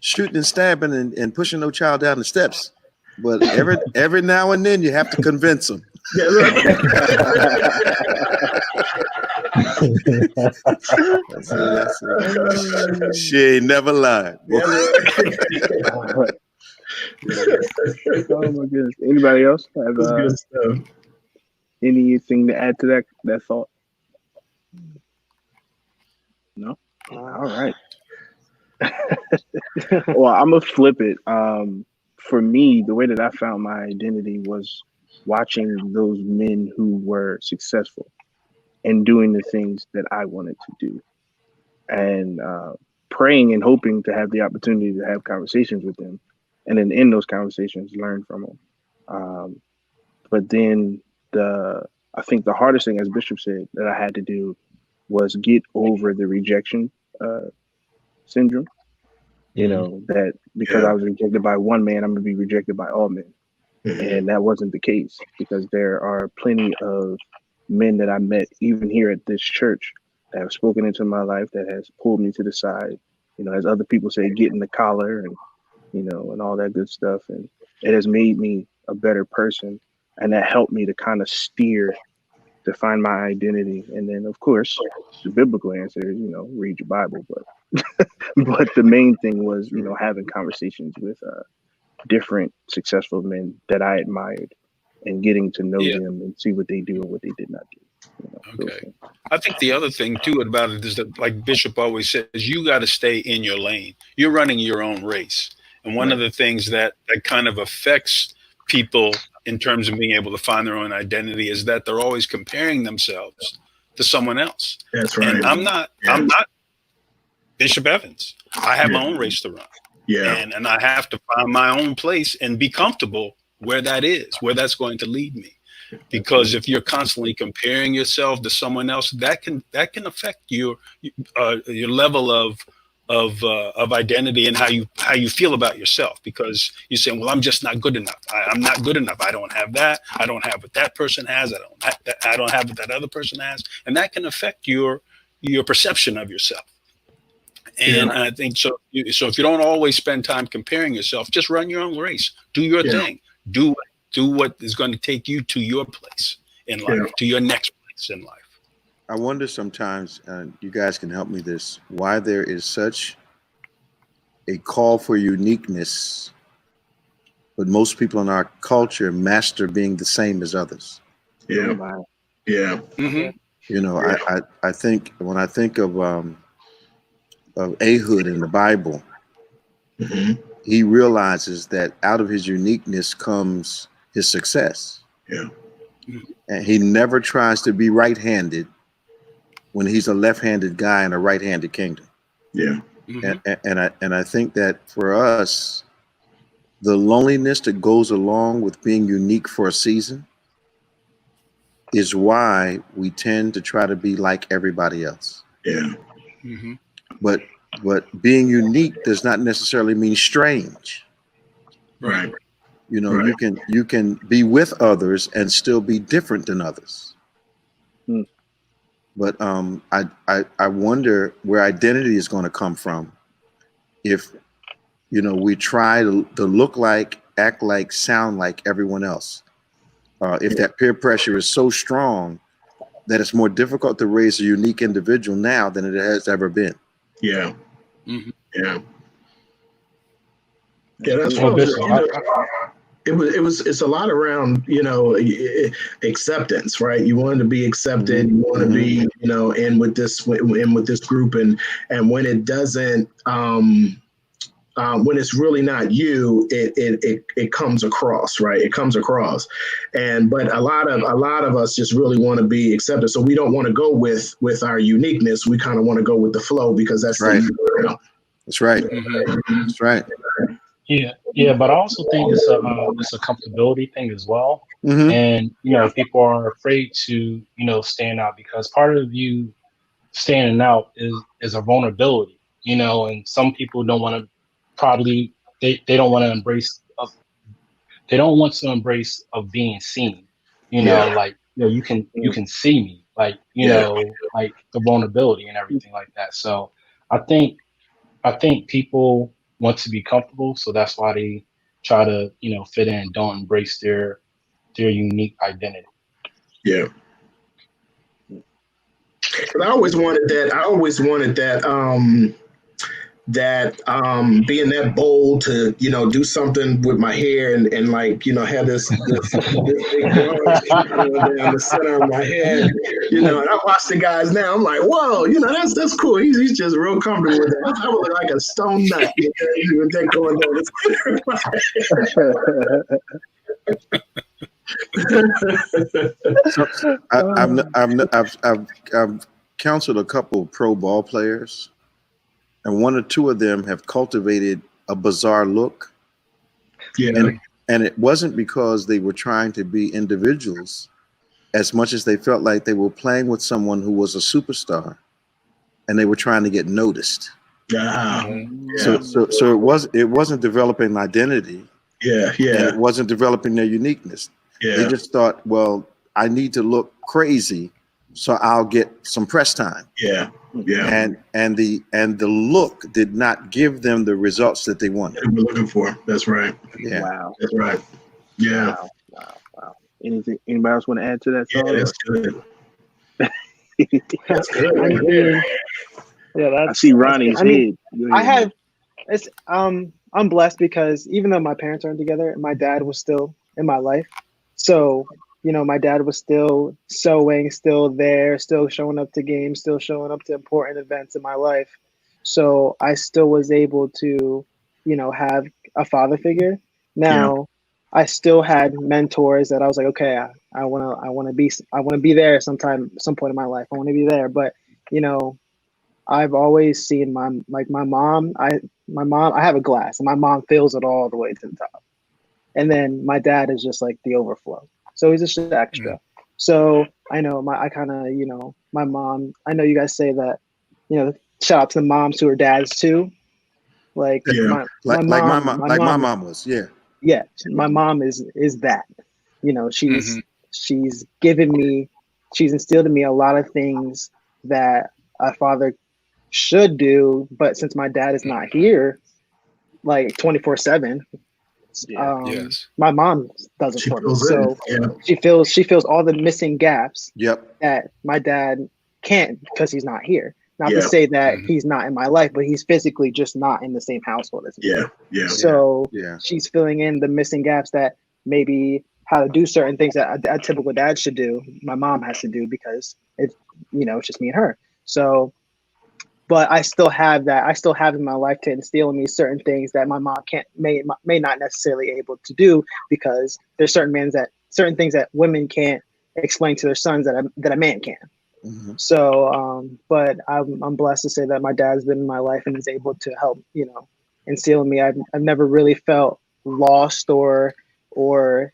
shooting and stabbing and pushing no child down the steps. But every now and then you have to convince them. She ain't never lied. Oh my goodness. Anybody else have anything to add to that thought? No? All right. Well, I'm gonna flip it. For me, the way that I found my identity was watching those men who were successful and doing the things that I wanted to do, and praying and hoping to have the opportunity to have conversations with them, and then in those conversations learn from them. But then I think the hardest thing, as Bishop said, that I had to do was get over the rejection syndrome. You know, that because I was rejected by one man, I'm going to be rejected by all men. And that wasn't the case, because there are plenty of men that I met, even here at this church, that have spoken into my life, that has pulled me to the side, you know, as other people say, get in the collar and, you know, and all that good stuff. And it has made me a better person. And that helped me to kind of steer to find my identity. And then, of course, the biblical answer is, you know, read your Bible. But but the main thing was, you know, having conversations with different successful men that I admired and getting to know them and see what they do and what they did not do. You know, okay. I think the other thing too about it is that, like Bishop always says, you got to stay in your lane. You're running your own race. And one of the things that kind of affects people in terms of being able to find their own identity is that they're always comparing themselves to someone else. That's right. And I'm not Bishop Evans. I have my own race to run. Yeah. And I have to find my own place and be comfortable where that is, where that's going to lead me. Because if you're constantly comparing yourself to someone else, that can affect your level of identity and how you feel about yourself, because you're saying, well, I'm just not good enough. I'm not good enough. I don't have that. I don't have what that person has. I don't have what that other person has. And that can affect your perception of yourself. And I think so if you don't always spend time comparing yourself, just run your own race. Do your thing. Do what is going to take you to your place in life, to your next place in life. I wonder sometimes, you guys can help me this, why there is such a call for uniqueness, but most people in our culture master being the same as others. Yeah. Yeah. Mm-hmm. You know, I think when I think of Ehud in the Bible, he realizes that out of his uniqueness comes his success. Yeah. And he never tries to be right-handed when he's a left-handed guy in a right-handed kingdom. Yeah. And I think that for us, the loneliness that goes along with being unique for a season is why we tend to try to be like everybody else. Yeah. Mm-hmm. But being unique does not necessarily mean strange. Right. You know, you can be with others and still be different than others. But I wonder where identity is going to come from if, you know, we try to look like, act like, sound like everyone else. If that peer pressure is so strong that it's more difficult to raise a unique individual now than it has ever been. Yeah. Mm-hmm. Yeah. Yeah, that's what it's a lot around, you know, acceptance, right? You want to be accepted, you want to be, you know, in with this group, and when it doesn't when it's really not you, it comes across, right? It comes across, but a lot of us just really want to be accepted, so we don't want to go with our uniqueness. We kind of want to go with the flow because that's Right. the That's right. That's right. Yeah, but I also think it's a comfortability thing as well. Mm-hmm. And people are afraid to stand out because part of you standing out is a vulnerability, and some people don't want to probably they don't want to embrace they don't want to embrace of being seen, Yeah. like you can see me, like Yeah. like the vulnerability and everything like that. So I think people want to be comfortable, so that's why they try to fit in, don't embrace their unique identity. Yeah. But I always wanted that. I always wanted that. Being that bold to do something with my hair and like have this big blonde going down the center of my head. And I watch the guys now. I'm like, whoa, that's cool. He's just real comfortable with that. I would look like a stone nut with that going down the center of my head. I've counseled a couple of pro ball players, and one or two of them have cultivated a bizarre look. Yeah. And it wasn't because they were trying to be individuals as much as they felt like they were playing with someone who was a superstar and they were trying to get noticed. Yeah. So it wasn't developing an identity. Yeah. And it wasn't developing their uniqueness. Yeah. They just thought, well, I need to look crazy so I'll get some press time. Yeah. Yeah. And the look did not give them the results that they wanted. They were looking for. That's right. Yeah. Wow. That's right. Yeah. Wow. Anybody else want to add to that? Yeah, that's good. That's I good. mean, yeah, that's. I see Ronnie's head. I have. It's I'm blessed because even though my parents aren't together, my dad was still in my life. So my dad was still sewing, still there, still showing up to games, still showing up to important events in my life. So I still was able to, have a father figure. Now, I still had mentors that I was like, okay, I want to be there some point in my life. I want to be there, but I've always seen my mom. I have a glass, and my mom fills it all the way to the top, and then my dad is just like the overflow. So he's just extra. So I know my mom. I know you guys say that, shout out to the moms who are dads too. Like my mom was. Yeah, my mom is that. She's given me, she's instilled in me a lot of things that a father should do, but since my dad is not here, like 24/7. Yes. My mom does it for me. So yeah. she fills all the missing gaps Yep. that my dad can't because he's not here. Not to say that he's not in my life, but he's physically just not in the same household as me. Yeah. So she's filling in the missing gaps that maybe how to do certain things that a typical dad should do. My mom has to do because it's just me and her. So, but I still have that. I still have in my life to instill in me certain things that my mom may not necessarily able to do because there's certain things that women can't explain to their sons that a man can. Mm-hmm. So, but I'm blessed to say that my dad's been in my life and is able to help, instill in me. I've never really felt lost or it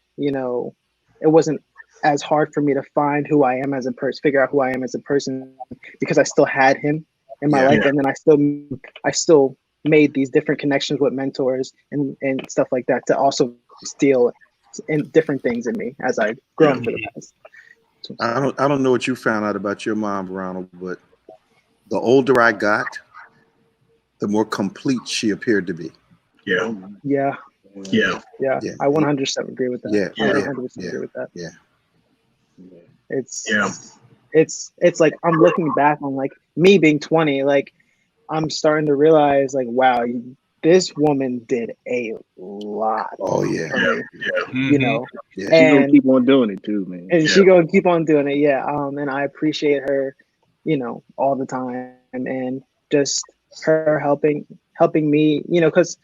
wasn't as hard for me to find who I am as a person, figure out who I am as a person, because I still had him in my life. And then I still made these different connections with mentors and stuff like that to also instill in different things in me as I've grown for the past. I don't know what you found out about your mom, Ronald, but the older I got, the more complete she appeared to be. Yeah. I 100% agree with that. I 100% agree with that. Yeah. It's like I'm looking back on like me being 20, like I'm starting to realize like, wow, this woman did a lot. Oh yeah. And she's gonna keep on doing it too, man. And she's gonna keep on doing it. And I appreciate her, all the time, and just her helping helping me, because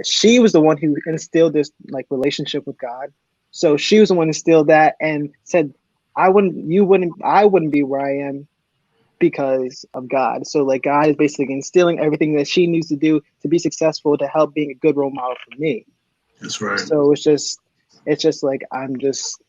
she was the one who instilled this like relationship with God. So she was the one who instilled that and said, I wouldn't be where I am because of God. So like God is basically instilling everything that she needs to do to be successful, to help being a good role model for me. That's right. So it's just like I'm just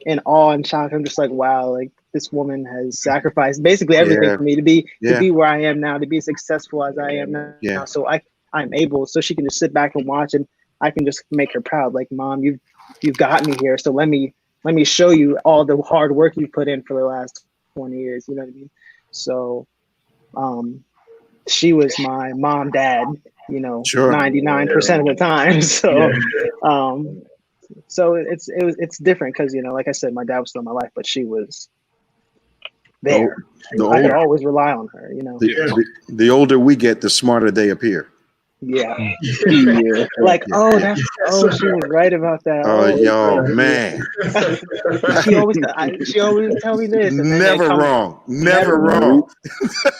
in awe and shock. I'm just like, wow, like this woman has sacrificed basically everything for me to be where I am now, to be successful as I am now. Yeah. So I'm able, so she can just sit back and watch, and I can just make her proud. Like, Mom, you've got me here. So let me show you all the hard work you put in for the last 20 years. You know what I mean? So she was my mom, dad, Sure. 99% of the time. So so it's different because, like I said, my dad was still in my life, but she was there. I could always rely on her, The older we get, the smarter they appear. Yeah. Like, she was right about that. Man. she always tell me this. And Never wrong. Never wrong.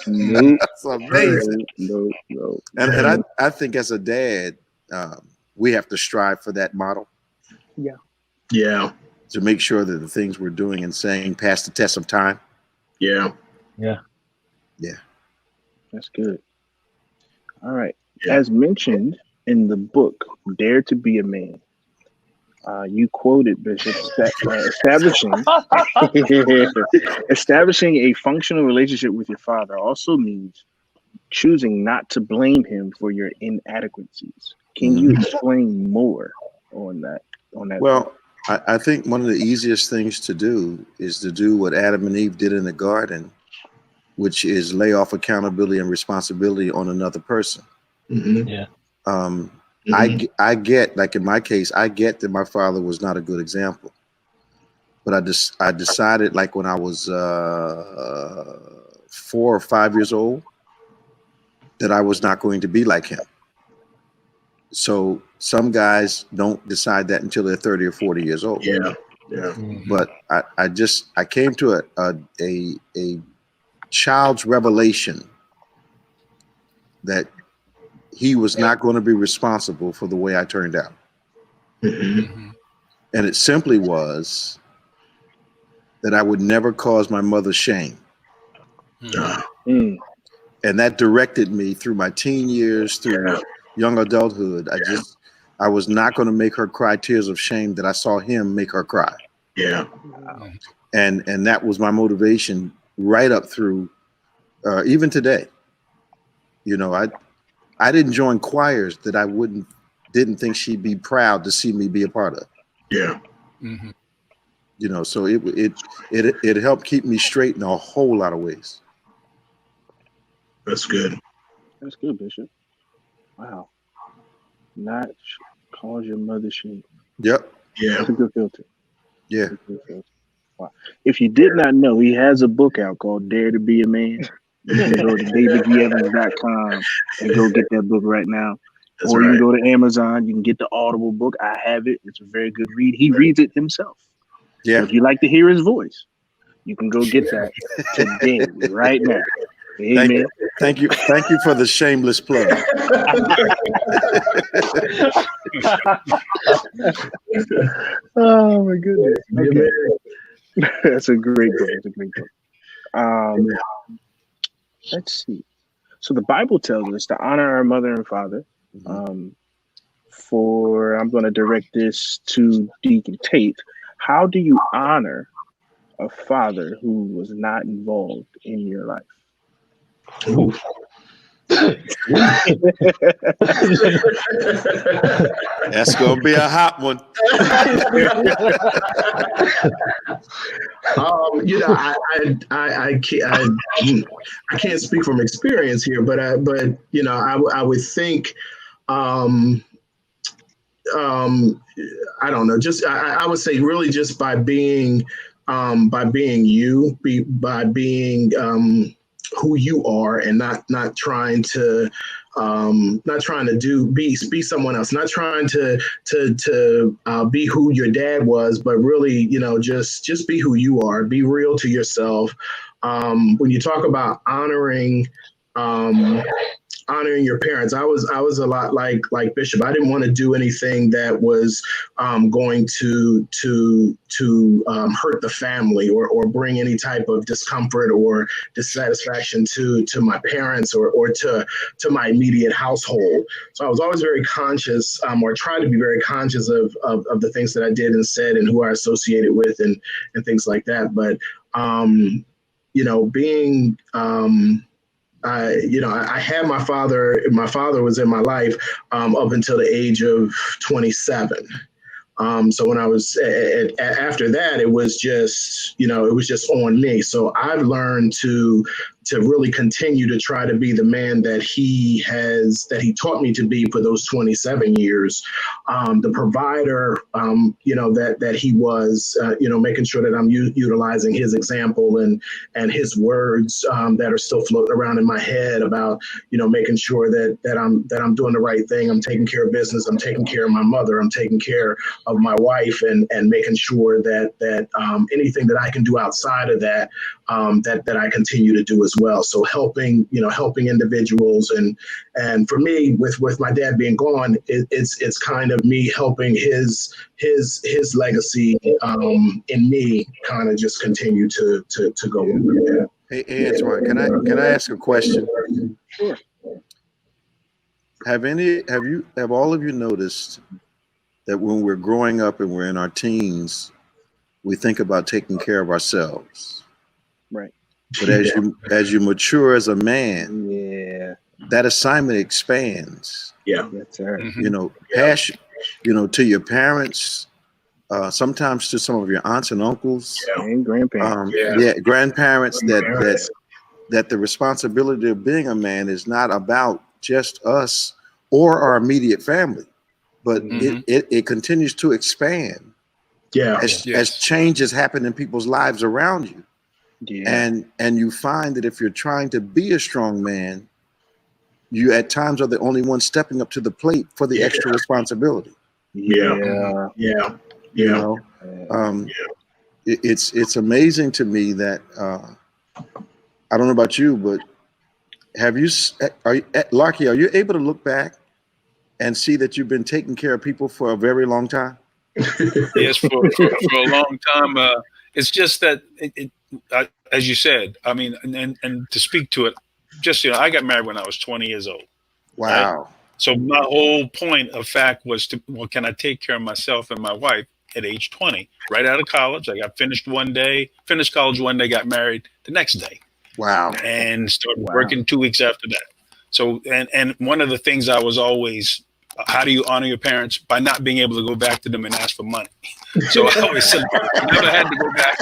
That's amazing. No. And I think as a dad, we have to strive for that model. Yeah. To make sure that the things we're doing and saying pass the test of time. Yeah. That's good. All right. As mentioned in the book, Dare to Be a Man, you quoted, Bishop, establishing a functional relationship with your father also means choosing not to blame him for your inadequacies. Can you explain more on that? Well, I think one of the easiest things to do is to do what Adam and Eve did in the garden, which is lay off accountability and responsibility on another person. I get, like in my case, I get that my father was not a good example, but I decided, like when I was 4 or 5 years old, that I was not going to be like him. So some guys don't decide that until they're 30 or 40 years old. But I came to a child's revelation that he was not going to be responsible for the way I turned out. And it simply was that I would never cause my mother shame. And that directed me through my teen years, through young adulthood. I was not going to make her cry tears of shame that I saw him make her cry. And that was my motivation right up through even today. I didn't join choirs that I didn't think she'd be proud to see me be a part of. So it helped keep me straight in a whole lot of ways. That's good. That's good, Bishop. Wow. Not cause your mother shame. Yep. That's a good filter. Yeah. Wow. If you did not know, he has a book out called Dare to Be a Man. You can go to davidgevans.com and go get that book right now. You can go to Amazon. You can get the Audible book. I have it. It's a very good read. He reads it himself. Yeah. So if you like to hear his voice, you can go get that today, right now. Amen. Thank you for the shameless plug. Oh my goodness. Okay. That's a great book. Let's see. So the Bible tells us to honor our mother and father. I'm going to direct this to Deacon Tate. How do you honor a father who was not involved in your life? That's gonna be a hot one. I can't speak from experience here, but I would think, I don't know, just I would say really just by being who you are, and not trying to be someone else, not trying to be who your dad was, but really, just be who you are, be real to yourself. When you talk about honoring honoring your parents. I was a lot like Bishop. I didn't want to do anything that was going to hurt the family or bring any type of discomfort or dissatisfaction to my parents or to my immediate household. So I was always very conscious, or tried to be very conscious of the things that I did and said and who I associated with and things like that. But being I had my father. My father was in my life up until the age of 27. So when I was after that, it was just on me. So I've learned to really continue to try to be the man that he taught me to be for those 27 years, the provider, that he was, making sure that I'm utilizing his example and his words that are still floating around in my head about, making sure that I'm doing the right thing. I'm taking care of business. I'm taking care of my mother. I'm taking care of my wife and making sure that anything that I can do outside of that, that I continue to do as well. So helping individuals and for me, with my dad being gone, it's kind of me helping his legacy in me kind of just continue to go over. Hey, Antoine, can I ask a question? Sure. Have all of you noticed that when we're growing up and we're in our teens, we think about taking care of ourselves? Right. But as you mature as a man, Yeah. that assignment expands. Yeah. That's right. Mhm. Passion, to your parents, sometimes to some of your aunts and uncles, And grandparents. grandparents, that the responsibility of being a man is not about just us or our immediate family, but it continues to expand as changes happen in people's lives around you. Yeah. And you find that if you're trying to be a strong man, you at times are the only one stepping up to the plate for the extra responsibility. Yeah. It's amazing to me that I don't know about you, but Larky, are you able to look back and see that you've been taking care of people for a very long time? Yes, for a long time. It's just that, as you said, I mean, and to speak to it, just, I got married when I was 20 years old. Wow. Right? So my whole point of fact was can I take care of myself and my wife at age 20, right out of college? I got finished college one day, got married the next day. Wow. And started working 2 weeks after that. So, and one of the things I was always, how do you honor your parents? By not being able to go back to them and ask for money. So I always said, I never had to go back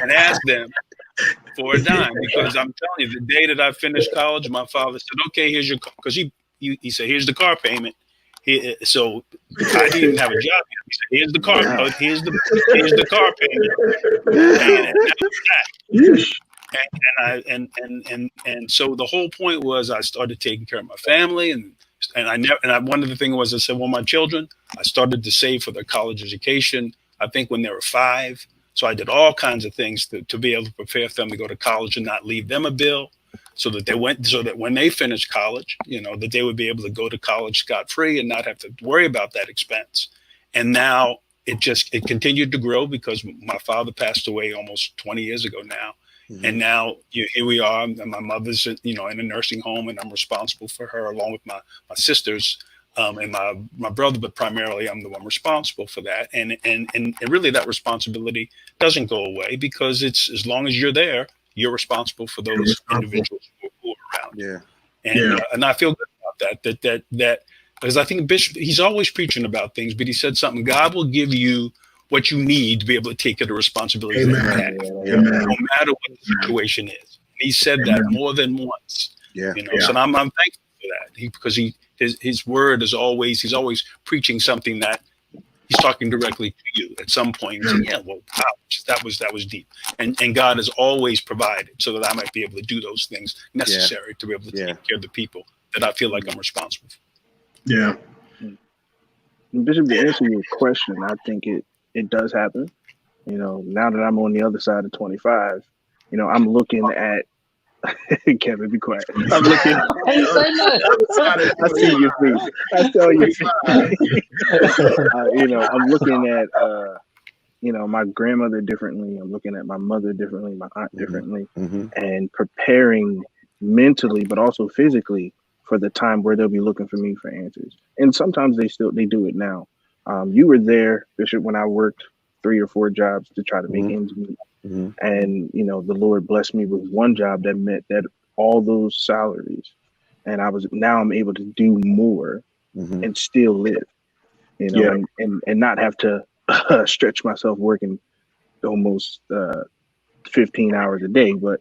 and ask them for a dime, because I'm telling you, the day that I finished college, my father said, okay, here's your car. Because he said, here's the car payment. So I didn't even have a job yet. He said, here's the car, here's the car payment. And so the whole point was I started taking care of my family, and one of the things was I said, well, my children, I started to save for their college education, I think when they were 5. So I did all kinds of things to be able to prepare them to go to college and not leave them a bill, so that when they finished college, that they would be able to go to college scot-free and not have to worry about that expense. And now it continued to grow because my father passed away almost 20 years ago now. Mm-hmm. And now here we are, and my mother's in a nursing home, and I'm responsible for her along with my sisters and my brother, but primarily I'm the one responsible for that. And really that responsibility doesn't go away, because it's, as long as you're there, you're responsible for those individuals who are around. Yeah. And I feel good about that because I think Bishop, he's always preaching about things, but he said something: God will give you what you need to be able to take care of the responsibilities that you have, no matter what the situation is. And he said that more than once. So I'm thankful for that, because his word is always, he's always preaching something that he's talking directly to you at some point. And saying, wow, that was deep. And God has always provided so that I might be able to do those things necessary to be able to take care of the people that I feel like I'm responsible for. Yeah. Bishop, to answer your question, I think it does happen. Now that I'm on the other side of 25, I'm looking at Kevin, be quiet. I'm looking. I ain't say nothing. I see your face. I saw your face. I'm looking at my grandmother differently. I'm looking at my mother differently, my aunt differently, and preparing mentally, but also physically for the time where they'll be looking for me for answers. And sometimes they do it now. You were there, Bishop, when I worked 3 or 4 jobs to try to make ends meet. And, the Lord blessed me with one job that met that all those salaries. And now I'm able to do more and still live, and not have to stretch myself working almost 15 hours a day. But,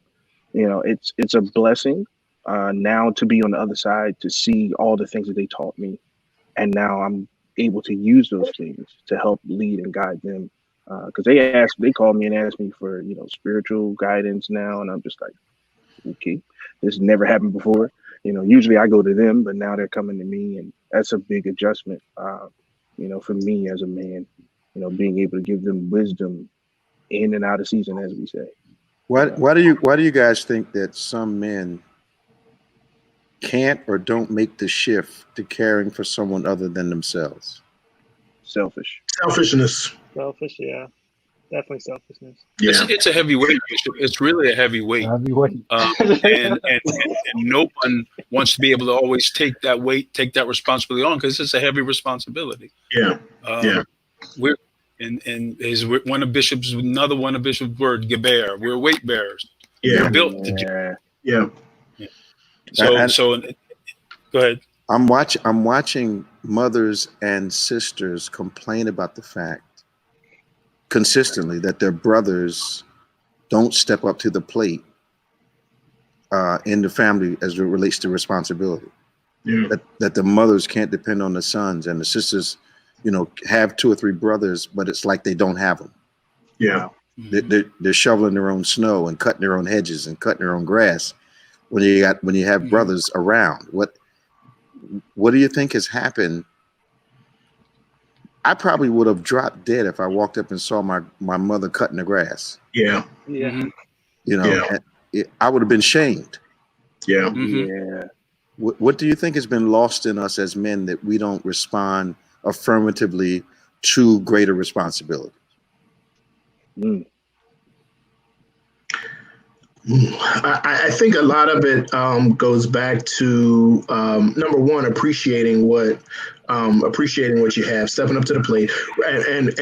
it's a blessing now to be on the other side, to see all the things that they taught me. And now I'm able to use those things to help lead and guide them. Because they called me and asked me for, spiritual guidance now. And I'm just like, okay, this never happened before. Usually I go to them, but now they're coming to me. And that's a big adjustment, for me as a man, being able to give them wisdom in and out of season, as we say. Why do you guys think that some men can't or don't make the shift to caring for someone other than themselves? Selfishness. Selfish, yeah. Definitely selfishness. Yeah. It's a heavy weight, Bishop. It's really a heavy weight. And no one wants to be able to always take that weight, take that responsibility on, because it's a heavy responsibility. Yeah. We're another one of Bishop's word, geber. We're weight bearers. Yeah. We're built to do. Yeah. So go ahead. I'm watching mothers and sisters complain about the fact consistently that their brothers don't step up to the plate in the family as it relates to responsibility. Yeah. That the mothers can't depend on the sons, and the sisters, have 2 or 3 brothers, but it's like they don't have them. Yeah. They're shoveling their own snow and cutting their own hedges and cutting their own grass when you have brothers around. What do you think has happened? I probably would have dropped dead if I walked up and saw my mother cutting the grass. Yeah. Yeah. I would have been shamed. Yeah. Yeah. What do you think has been lost in us as men that we don't respond affirmatively to greater responsibility? I think a lot of it goes back to number one, appreciating what you have, stepping up to the plate, and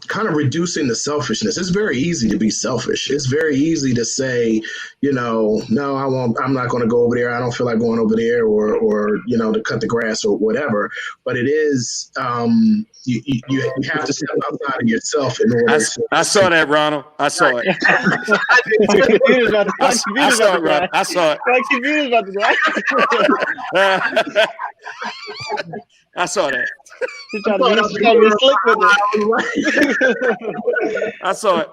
kind of reducing the selfishness. It's very easy to be selfish. It's very easy to say, no, I won't. I'm not going to go over there. I don't feel like going over there, or to cut the grass or whatever. But it is you have to step outside of yourself in order. I saw that, Ronald. I saw it. I saw it. I saw that.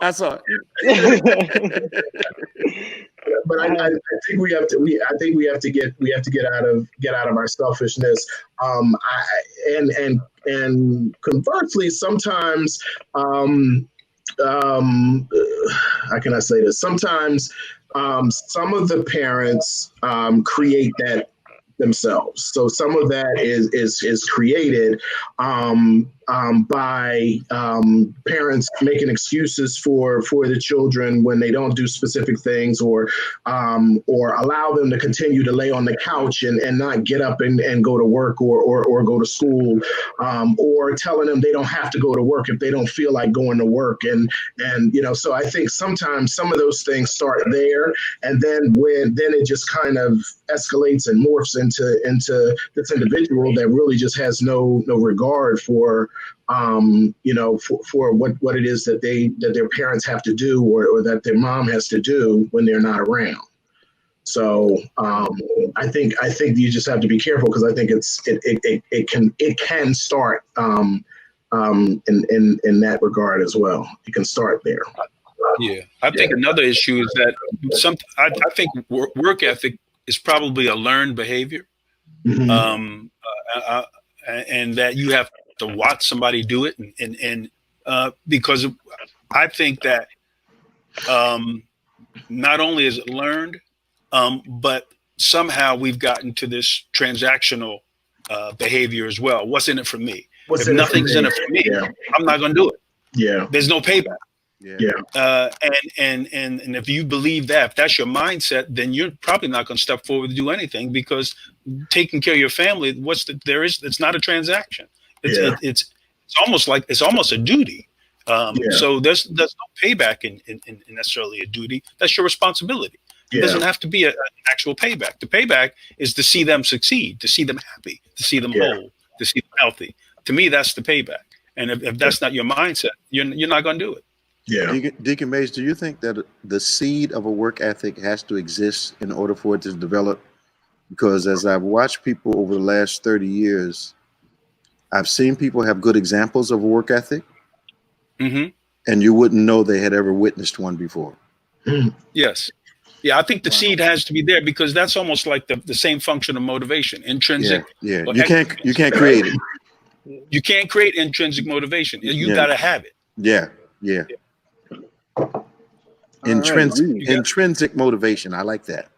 I saw it. But I think we have to get out of our selfishness. And conversely, sometimes how can I say this? Sometimes some of the parents create that themselves. So some of that is created by parents making excuses for the children when they don't do specific things, or allow them to continue to lay on the couch and not get up and go to work or go to school, or telling them they don't have to go to work if they don't feel like going to work. And so I think sometimes some of those things start there, and then it just kind of escalates and morphs into this individual that really just has no regard for for what it is that their parents have to do, or that their mom has to do when they're not around. So I think you just have to be careful, because I think it can start in that regard as well. It can start there. Yeah, I think another issue is that I think work ethic is probably a learned behavior, and that you have to watch somebody do it, and because I think that not only is it learned, but somehow we've gotten to this transactional behavior as well. What's in it for me? What's If in it for nothing's me? in it for me, Yeah. I'm not going to do it. Yeah. There's no payback. Yeah. And if you believe that, if that's your mindset, then you're probably not going to step forward to do anything, because taking care of your family, it's not a transaction. It's almost a duty. So there's no payback in necessarily a duty. That's your responsibility. It doesn't have to be an actual payback. The payback is to see them succeed, to see them happy, to see them whole, to see them healthy. To me, that's the payback. And if that's not your mindset, you're not going to do it. Yeah. Deacon Mays, do you think that the seed of a work ethic has to exist in order for it to develop? Because as I've watched people over the last 30 years, I've seen people have good examples of a work ethic, and you wouldn't know they had ever witnessed one before. Yes. Yeah, I think the seed has to be there, because that's almost like the same function of motivation, intrinsic. Yeah. You can't create it. You can't create intrinsic motivation. You got to have it. Yeah. Intrinsic motivation. I like that.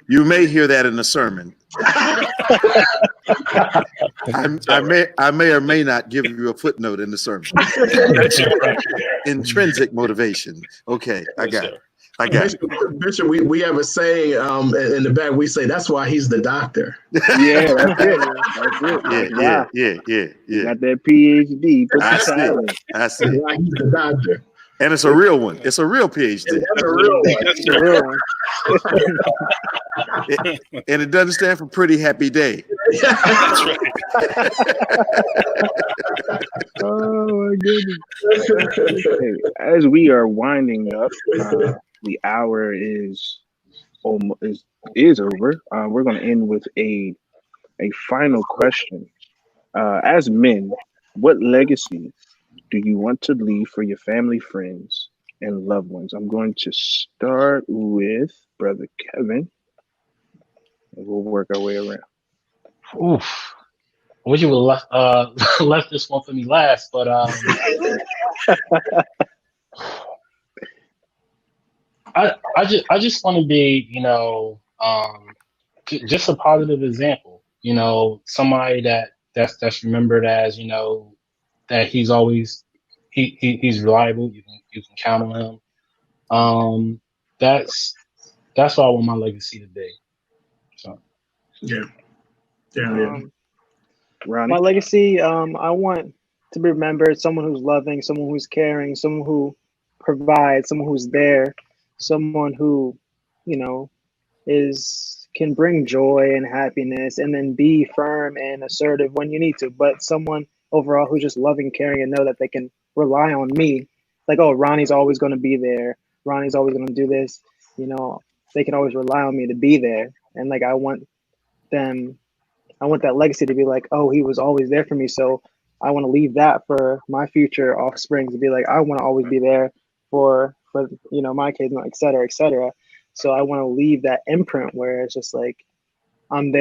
You may hear that in the sermon. I may or may not give you a footnote in the sermon. Intrinsic motivation. Okay, I got it. Bishop, we have a saying in the back. We say that's why he's the doctor. Yeah, that's it. Yeah. Got that PhD. I see. Why he's the doctor. And it's a real one. It's a real PhD. That's a real one. That's a real one. And it doesn't stand for pretty happy day. That's right. Oh my goodness. Hey, as we are winding up, the hour is over. We're going to end with a final question. As men, what legacy do you want to leave for your family, friends, and loved ones? I'm going to start with Brother Kevin, and we'll work our way around. Oof. I wish you would have left this one for me last, but I just want to be, just a positive example. Somebody that's remembered as, that he's always he's reliable. You can count on him. That's what I want my legacy to be. So Yeah. Ronnie? My legacy, I want to be remembered someone who's loving, someone who's caring, someone who provides, someone who's there, someone who, can bring joy and happiness, and then be firm and assertive when you need to. But someone overall who's just loving, caring, and know that they can rely on me. Like, oh, Ronnie's always going to be there. Ronnie's always going to do this. They can always rely on me to be there. And like, I want that legacy to be like, oh, he was always there for me. So I want to leave that for my future offspring to be like, I want to always be there for my kids, et cetera, et cetera. So I want to leave that imprint where it's just like, I'm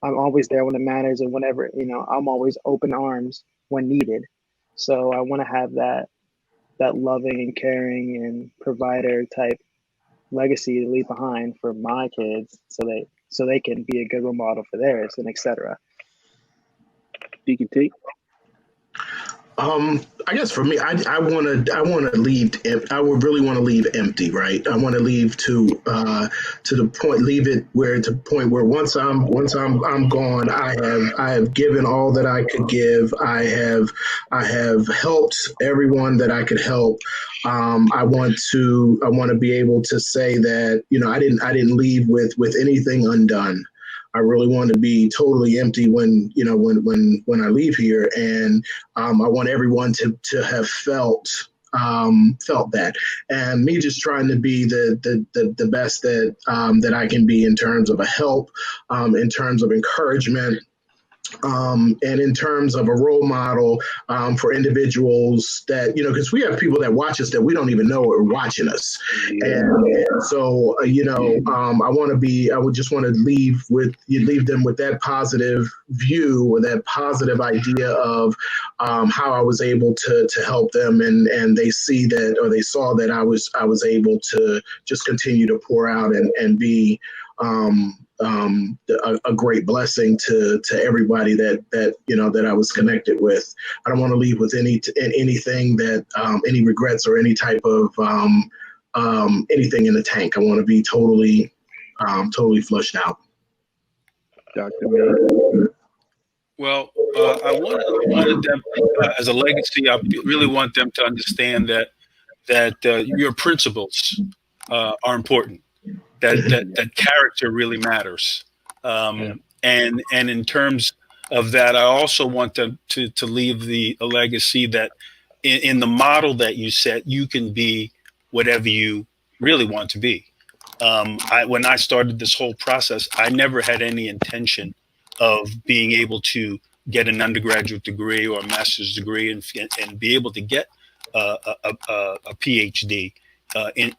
always there when it matters, and whenever, I'm always open arms when needed. So I want to have that loving and caring and provider type legacy to leave behind for my kids, so they can be a good role model for theirs, and etc. Deacon T? I guess for me, I want to leave. I would really want to leave empty, right? I want to leave to the point, leave it where to the point where once I'm gone, I have given all that I could give. I have helped everyone that I could help. I want to be able to say that I didn't leave with anything undone. I really want to be totally empty when I leave here, and I want everyone to have felt that, and me just trying to be the best that I can be in terms of a help, in terms of encouragement, And in terms of a role model for individuals that, because we have people that watch us that we don't even know are watching us. And so, I would just want to leave them with that positive view or that positive idea of how I was able to help them. And they see that, or they saw that I was able to just continue to pour out and be a great blessing to everybody that I was connected with. I don't want to leave with anything that any regrets or any type of anything in the tank. I want to be totally flushed out. Dr. Miller. Well, I wanted them as a legacy. I really want them to understand that your principles are important. That character really matters. And in terms of that, I also want them to leave a legacy that in the model that you set, you can be whatever you really want to be. When I started this whole process, I never had any intention of being able to get an undergraduate degree or a master's degree and be able to get a PhD. And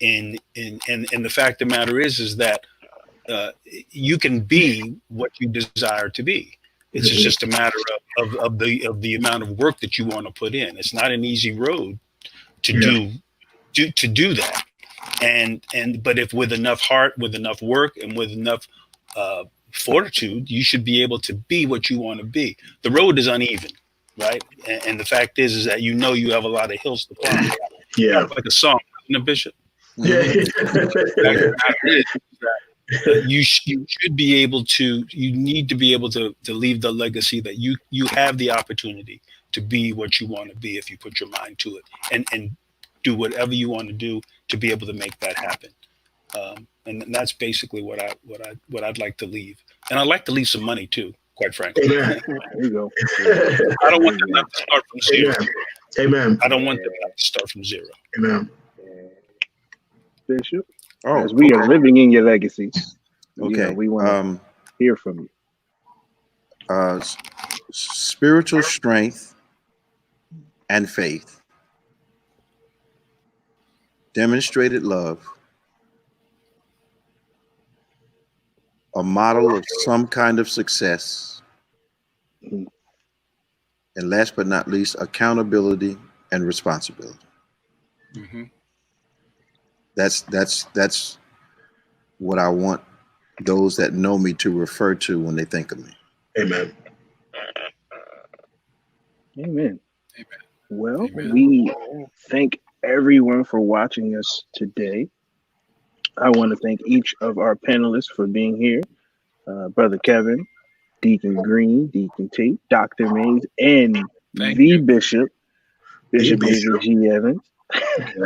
the fact of the matter is that you can be what you desire to be. It's just a matter of the amount of work that you want to put in. It's not an easy road to do that. But if with enough heart, with enough work, and with enough fortitude, you should be able to be what you want to be. The road is uneven, right? And the fact is that you have a lot of hills to climb. Yeah, like a song, isn't it, Bishop? Yeah. You should be able to. You need to be able to leave the legacy that you have the opportunity to be what you want to be if you put your mind to it and do whatever you want to do to be able to make that happen. And that's basically what I'd like to leave. And I'd like to leave some money too, quite frankly. Amen. There you go. I don't want them to start from zero. Amen. I don't want them to start from zero. Amen. Bishop, Oh, as we are living in your legacy, okay. We want to hear from you. Spiritual strength and faith, demonstrated love, a model of some kind of success, and last but not least, accountability and responsibility. Mm-hmm. That's what I want those that know me to refer to when they think of me. Amen. Amen. Amen. Well, Amen. we thank everyone for watching us today. I want to thank each of our panelists for being here. Brother Kevin, Deacon Green, Deacon Tate, Dr. Mays, and Thank the you. Bishop David G. Evans,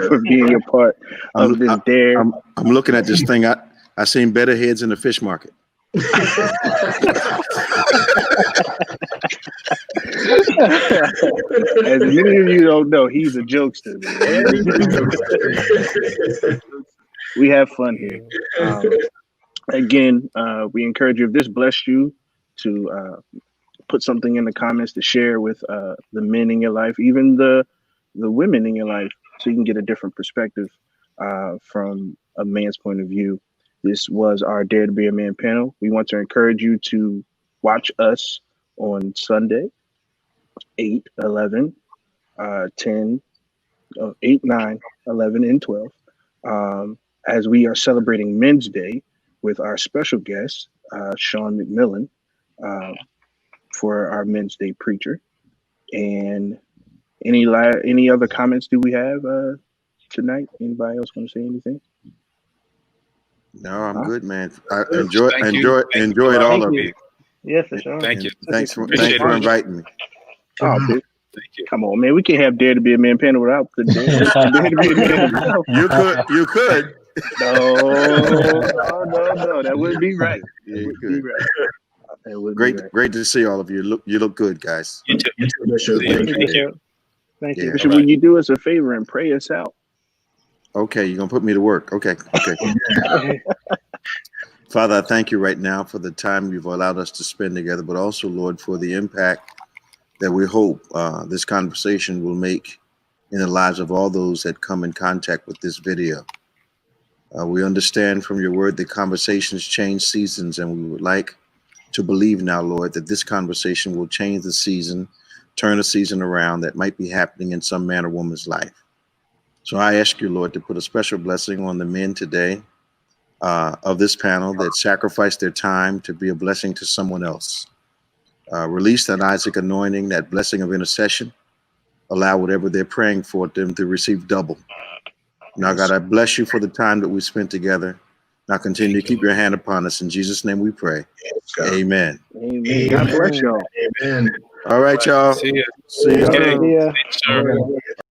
for being a part I'm, of this I- dare. I'm looking at this thing. I seen better heads in the fish market. As many of you don't know, he's a jokester. We have fun here. Again, we encourage you, if this blessed you, to put something in the comments to share with the men in your life, even the women in your life, so you can get a different perspective from a man's point of view. This was our Dare to Be a Man panel. We want to encourage you to watch us on Sunday, 8, 11, 10, 8, 9, 11, and 12, as we are celebrating Men's Day with our special guest, Sean McMillan, for our Men's Day preacher. And any other comments do we have tonight? Anybody else want to say anything? No, I'm good, man. I Thank you. enjoyed all of you. Yeah, for sure. Thank you. Thanks for Appreciate it. inviting me. Oh, Thank you. come on, man. We can't have Dare to Be a Man panel without the Dare to Be a Man himself. You could. No. That wouldn't be right. Yeah, you That wouldn't be could. right. That wouldn't be right. Great to see all of you. You look good, guys. You too. Bishop, See you. thank Thank you. you. Thank Yeah. you. Bishop, will you do us a favor and pray us out? Okay, you're gonna put me to work. Okay. Father, I thank you right now for the time you've allowed us to spend together, but also, Lord, for the impact that we hope this conversation will make in the lives of all those that come in contact with this video. We understand from your word that conversations change seasons, and we would like to believe now, Lord, that this conversation will change the season, turn a season around that might be happening in some man or woman's life. So I ask you, Lord, to put a special blessing on the men today of this panel that sacrificed their time to be a blessing to someone else. Release that Isaac anointing, that blessing of intercession. Allow whatever they're praying for them to receive double. Now, God, I bless you for the time that we spent together. Now continue to keep your hand upon us. In Jesus' name we pray. Amen. Amen. God bless y'all. Amen. All right, y'all. See ya. See ya. Okay. See ya. Sure.